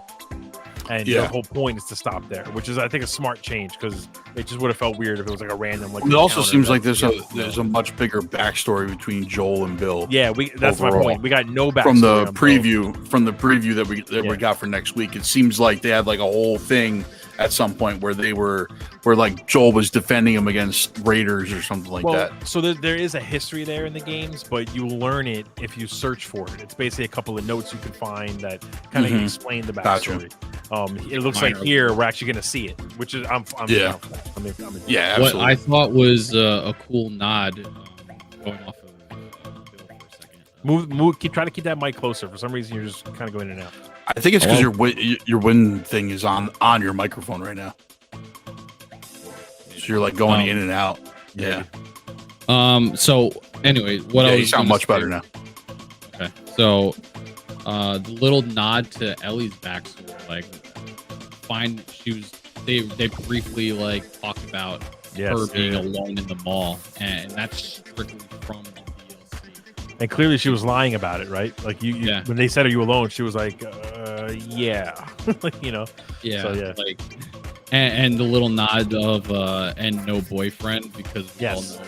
And the whole point is to stop there, which is, I think, a smart change, because it just would have felt weird if it was like a random. Like, it also seems like there's a much bigger backstory between Joel and Bill. Yeah, that's overall. My point. We got no backstory from the preview that we got for next week. It seems like they had like a whole thing at some point where like Joel was defending him against raiders or something like that. So there is a history there in the games, but you learn it if you search for it. It's basically a couple of notes you can find that kind of explain the backstory. Gotcha. It looks like here we're actually going to see it, which is I'm yeah, absolutely. What I thought was a cool nod, going off of Bill for a second. Move. Try to keep that mic closer. For some reason, you're just kind of going in and out. I think it's because your wind thing is on your microphone right now, so you're like going in and out. Yeah. So anyway, you sound much better now. Okay. So, the little nod to Ellie's backstory, like, they briefly like talked about her being alone in the mall, and that's strictly from the DLC. And clearly, she was lying about it, right? Like when they said, "Are you alone?" She was like, "Yeah," like, you know. Yeah. So, yeah. Like, and the little nod of and no boyfriend, because we all know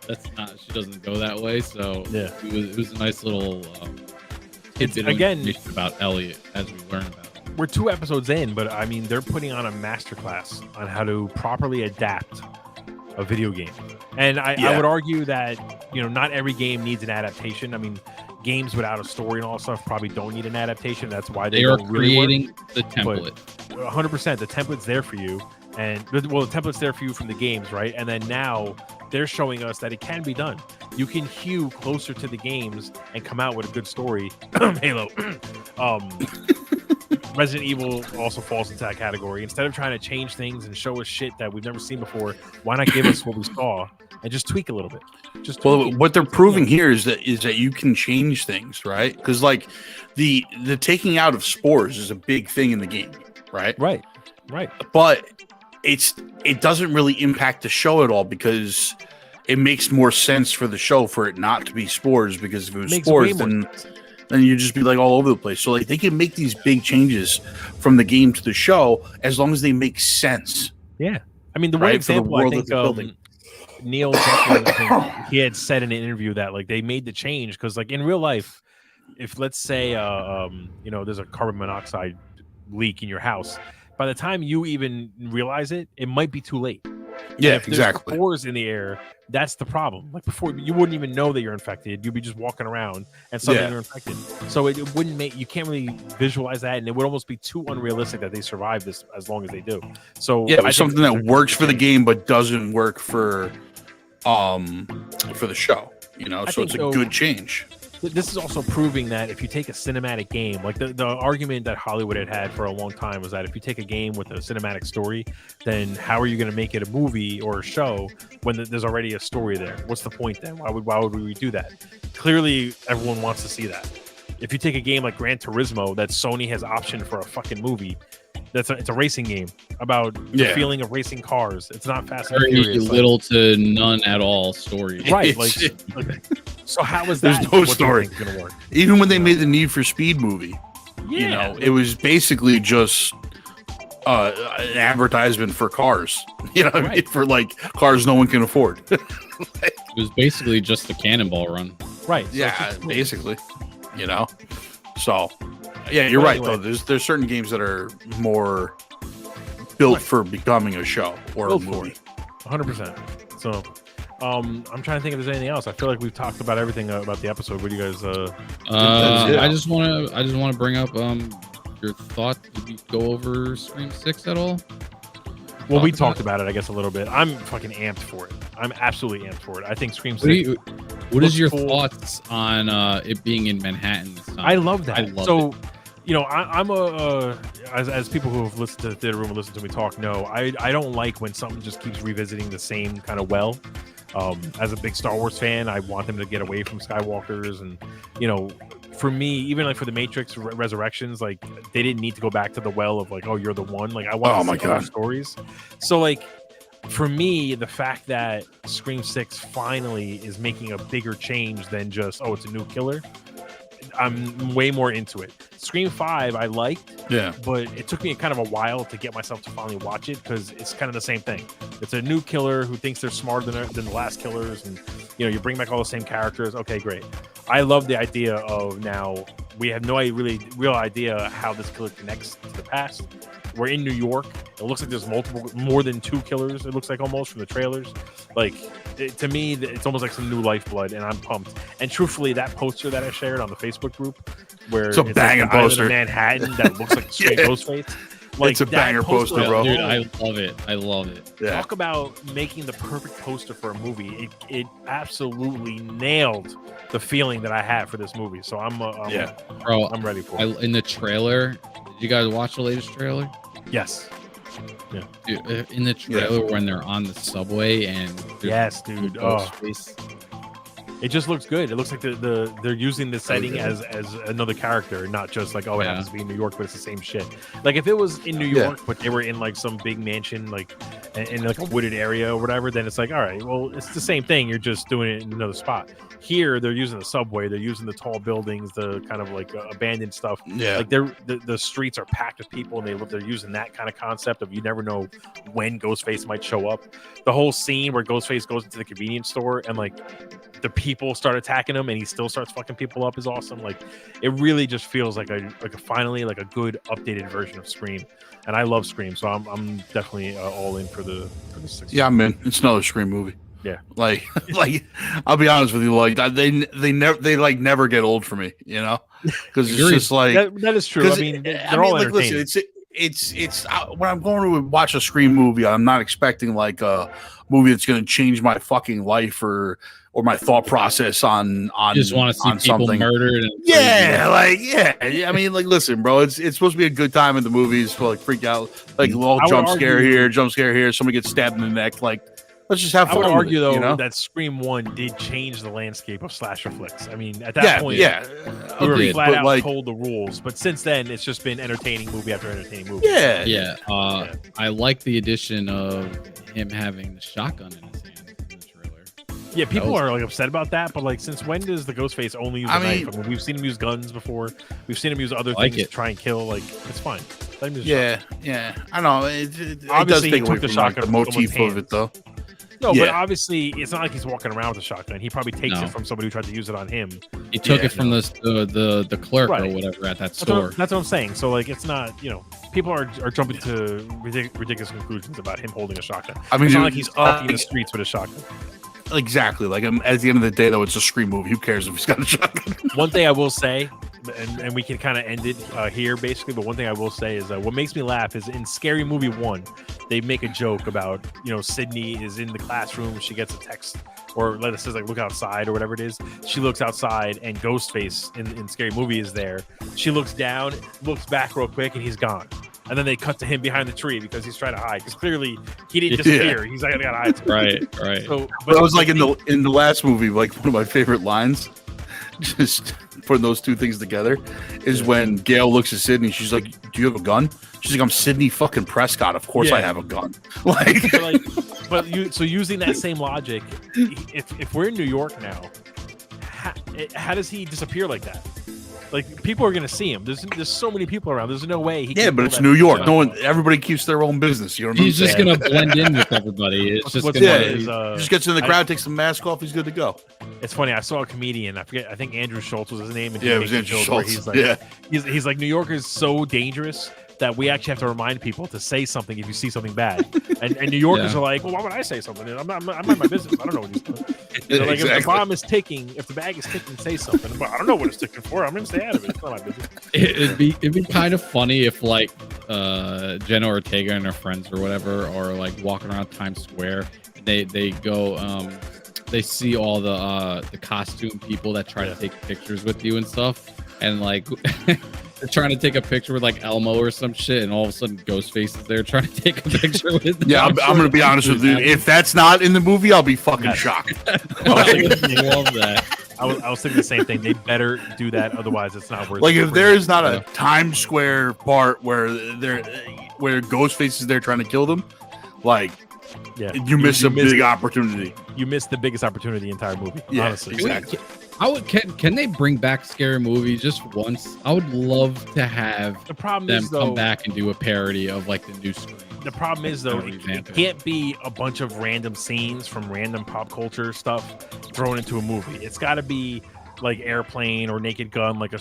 that's not. She doesn't go that way. So it was a nice little tidbit of information about Elliot as we learn about it. We're 2 episodes in, but I mean, they're putting on a masterclass on how to properly adapt a video game. And I would argue that, not every game needs an adaptation. I mean, games without a story and all that stuff probably don't need an adaptation. That's why they are creating the template. 100%, the template's there for you. And the template's there for you from the games, right? And then now they're showing us that it can be done. You can hew closer to the games and come out with a good story. Halo. Resident Evil also falls into that category. Instead of trying to change things and show us shit that we've never seen before, why not give us what we saw and just tweak a little bit? What they're proving here is that you can change things, right? Because like the taking out of spores is a big thing in the game, right? Right. But it doesn't really impact the show at all, because it makes more sense for the show for it not to be spores, because if it was spores, then you'd just be like all over the place. So like they can make these big changes from the game to the show as long as they make sense. Yeah. I mean, the one example I think Neil he had said in an interview that like they made the change because like in real life, if let's say there's a carbon monoxide leak in your house, by the time you even realize it might be too late. Yeah, if exactly. Spores in the air, that's the problem. Like before, you wouldn't even know that you're infected. You'd be just walking around and suddenly you're infected. So it wouldn't you can't really visualize that, and it would almost be too unrealistic that they survive this as long as they do. So it's something that works for the game but doesn't work for the show. So it's a good change. This is also proving that if you take a cinematic game, like the argument that Hollywood had for a long time was that if you take a game with a cinematic story, then how are you going to make it a movie or a show when there's already a story there? What's the point then? Why would we do that? Clearly, everyone wants to see that. If you take a game like Gran Turismo that Sony has optioned for a fucking movie, it's a racing game about the feeling of racing cars. It's not Fast and Furious. Little to none at all story. Right. So how is that? There's no story going to work? Even when they made the Need for Speed movie, it was basically just an advertisement for cars. I mean, for like cars no one can afford. It was basically just the Cannonball Run. Right. Yeah, basically. So. Yeah, you're right. Though there's certain games that are more built for becoming a show or a movie. 100%. So, I'm trying to think if there's anything else. I feel like we've talked about everything about the episode. What do you guys? I just want to bring up your thought. Did we go over Scream 6 at all? Well, we talked about it, I guess, a little bit. I'm fucking amped for it. I'm absolutely amped for it. I think Scream 6. What is your thoughts on it being in Manhattan this time? I love that. I love it. You know, I'm as people who have listened to the Theater Room and listened to me talk know, I don't like when something just keeps revisiting the same kind of well. As a big Star Wars fan, I want them to get away from Skywalkers, and you know, for me, even like for the Matrix Resurrections, like they didn't need to go back to the well of like, oh, you're the one. Like I want to see other stories. So like for me, the fact that Scream 6 finally is making a bigger change than just, oh, it's a new killer, I'm way more into it. Scream 5 I liked, but it took me kind of a while to get myself to finally watch it because it's kind of the same thing. It's a new killer who thinks they're smarter than the last killers, and you know, you bring back all the same characters. Okay, great. I love the idea of now we have no real idea how this killer connects to the past. We're in New York. It looks like there's more than 2 killers. It looks like almost from the trailers. Like to me, it's almost like some new lifeblood, and I'm pumped. And truthfully, that poster that I shared on the Facebook group, where it's a banging like poster, Manhattan that looks like straight Ghostface. Like, it's a banger poster, bro. Dude, I love it. I love it. Yeah. Talk about making the perfect poster for a movie. It absolutely nailed the feeling that I had for this movie. So I'm ready for it. In the trailer, did you guys watch the latest trailer? Yes. Yeah. Dude, in the trailer when they're on the subway and yes, dude. It just looks good. It looks like they're using the setting as another character, not just like, it happens to be in New York, but it's the same shit. Like if it was in New York, but they were in like some big mansion, like in like a wooded area or whatever, then it's like, all right, well, it's the same thing. You're just doing it in another spot. Here, they're using the subway. They're using the tall buildings, the kind of like abandoned stuff. Yeah, like the streets are packed with people, and they're using that kind of concept of you never know when Ghostface might show up. The whole scene where Ghostface goes into the convenience store and like the people start attacking him and he still starts fucking people up is awesome. Like it really just feels like a finally like a good updated version of Scream, and I love Scream, so I'm definitely all in for the 6th. Yeah, I'm in. It's another Scream movie. Yeah, like I'll be honest with you, like they never get old for me, you know, because it's just like that is true. I mean, they're all entertaining. Listen, it's when I'm going to watch a Scream movie, I'm not expecting like a movie that's going to change my fucking life or my thought process on you just want to see people something murdered. I mean, like, listen, bro, it's supposed to be a good time in the movies. So, like, freak out, like, little jump scare here, somebody gets stabbed in the neck, like. Let's just have fun. I would argue, though, you know? that Scream 1 did change the landscape of slasher flicks. I mean, at that point, we were flat out told the rules. But since then, it's just been entertaining movie after entertaining movie. Yeah. I like the addition of him having the shotgun in his hand in the trailer. Yeah, people are like upset about that. But like, since when does the Ghostface only use a knife? I mean, we've seen him use guns before. We've seen him use other things to try and kill. Like, it's fine. Let him use yeah. I know. It obviously does take away the from shotgun the motif of it, though. No, but obviously it's not like he's walking around with a shotgun. He probably takes it from somebody who tried to use it on him. He took it from the clerk or whatever at that store. That's what I'm saying. So like, it's not, you know, people are jumping to ridiculous conclusions about him holding a shotgun. I mean, it's not like he's up in the streets with a shotgun. Exactly. Like at the end of the day, though, it's a Scream movie. Who cares if he's got a shotgun? One thing I will say, and we can kind of end it here basically, but one thing I will say is what makes me laugh is in Scary Movie 1, they make a joke about, you know, Sydney is in the classroom, she gets a text or let us says like look outside or whatever it is. She looks outside and Ghostface in Scary Movie is there. She looks down, looks back real quick, and he's gone. And then they cut to him behind the tree because he's trying to hide. Because clearly he didn't disappear. He's like, I gotta hide. Right. So, but it was like in the last movie, like one of my favorite lines, just putting those two things together, is when Gail looks at Sydney. She's like, "Do you have a gun?" She's like, "I'm Sydney fucking Prescott. Of course I have a gun." But using that same logic, if we're in New York now, how does he disappear like that? Like, people are gonna see him. There's so many people around. There's no way he. Yeah, but it's New York. Everybody keeps their own business. You know what I mean? He's just gonna blend in with everybody. It's just he just gets in the crowd, takes the mask off. He's good to go. It's funny. I saw a comedian. I think Andrew Schultz was his name. And it was Andrew Schultz. He's like, he's like, New York is so dangerous that we actually have to remind people to say something if you see something bad. And New Yorkers are like, well, why would I say something? I'm not my business. I don't know what he's doing. Like, if the bomb is ticking, if the bag is ticking, say something. But I don't know what it's ticking for. I'm gonna stay out of it. It's not my business. It'd be kind of funny if like Jenna Ortega and her friends or whatever are like walking around Times Square. They go they see all the costume people that try to take pictures with you and stuff, and like they're trying to take a picture with like Elmo or some shit, and all of a sudden Ghostface is there trying to take a picture with them. Yeah, I'm gonna be honest with you. If that's not in the movie, I'll be fucking shocked. I love that. I was thinking the same thing. They better do that, otherwise it's not worth. Like if there is not a Times Square part where Ghostface is there trying to kill them, like you miss a big opportunity. You missed the biggest opportunity in the entire movie. Yeah, honestly. exactly. Can they bring back Scary Movie just once? I would love to have them come back and do a parody of like the new screen. The problem is though, it can't be a bunch of random scenes from random pop culture stuff thrown into a movie. It's got to be like Airplane or Naked Gun, like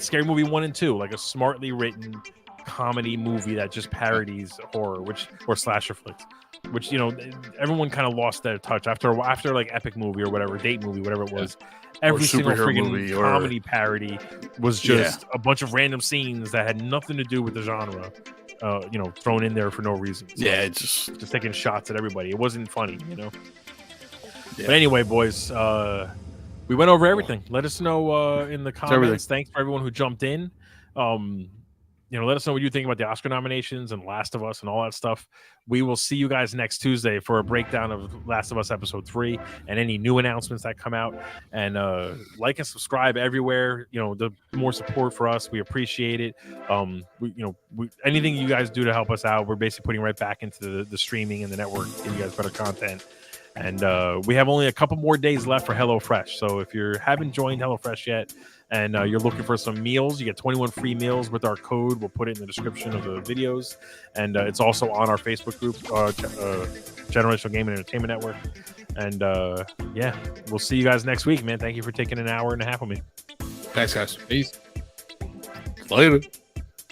Scary Movie 1 and 2, like a smartly written comedy movie that just parodies horror, or slasher flicks. Which, you know, everyone kind of lost their touch after like Epic Movie or whatever, Date Movie, whatever it was. Every single freaking comedy parody was just a bunch of random scenes that had nothing to do with the genre, you know, thrown in there for no reason. So it's just taking shots at everybody. It wasn't funny, you know. But anyway, boys, we went over everything. Let us know in the comments. Thanks for everyone who jumped in. You know, let us know what you think about the Oscar nominations and Last of Us and all that stuff. We will see you guys next Tuesday for a breakdown of Last of Us Episode 3 and any new announcements that come out. And like and subscribe everywhere. You know, the more support for us, we appreciate it. Anything you guys do to help us out, we're basically putting right back into the streaming and the network, give you guys better content. And we have only a couple more days left for HelloFresh. So if you haven't joined HelloFresh yet, and you're looking for some meals, you get 21 free meals with our code. We'll put it in the description of the videos, and it's also on our Facebook group, Generational Game and Entertainment Network. And we'll see you guys next week, man. Thank you for taking an hour and a half with me. Thanks, guys. Peace. Later.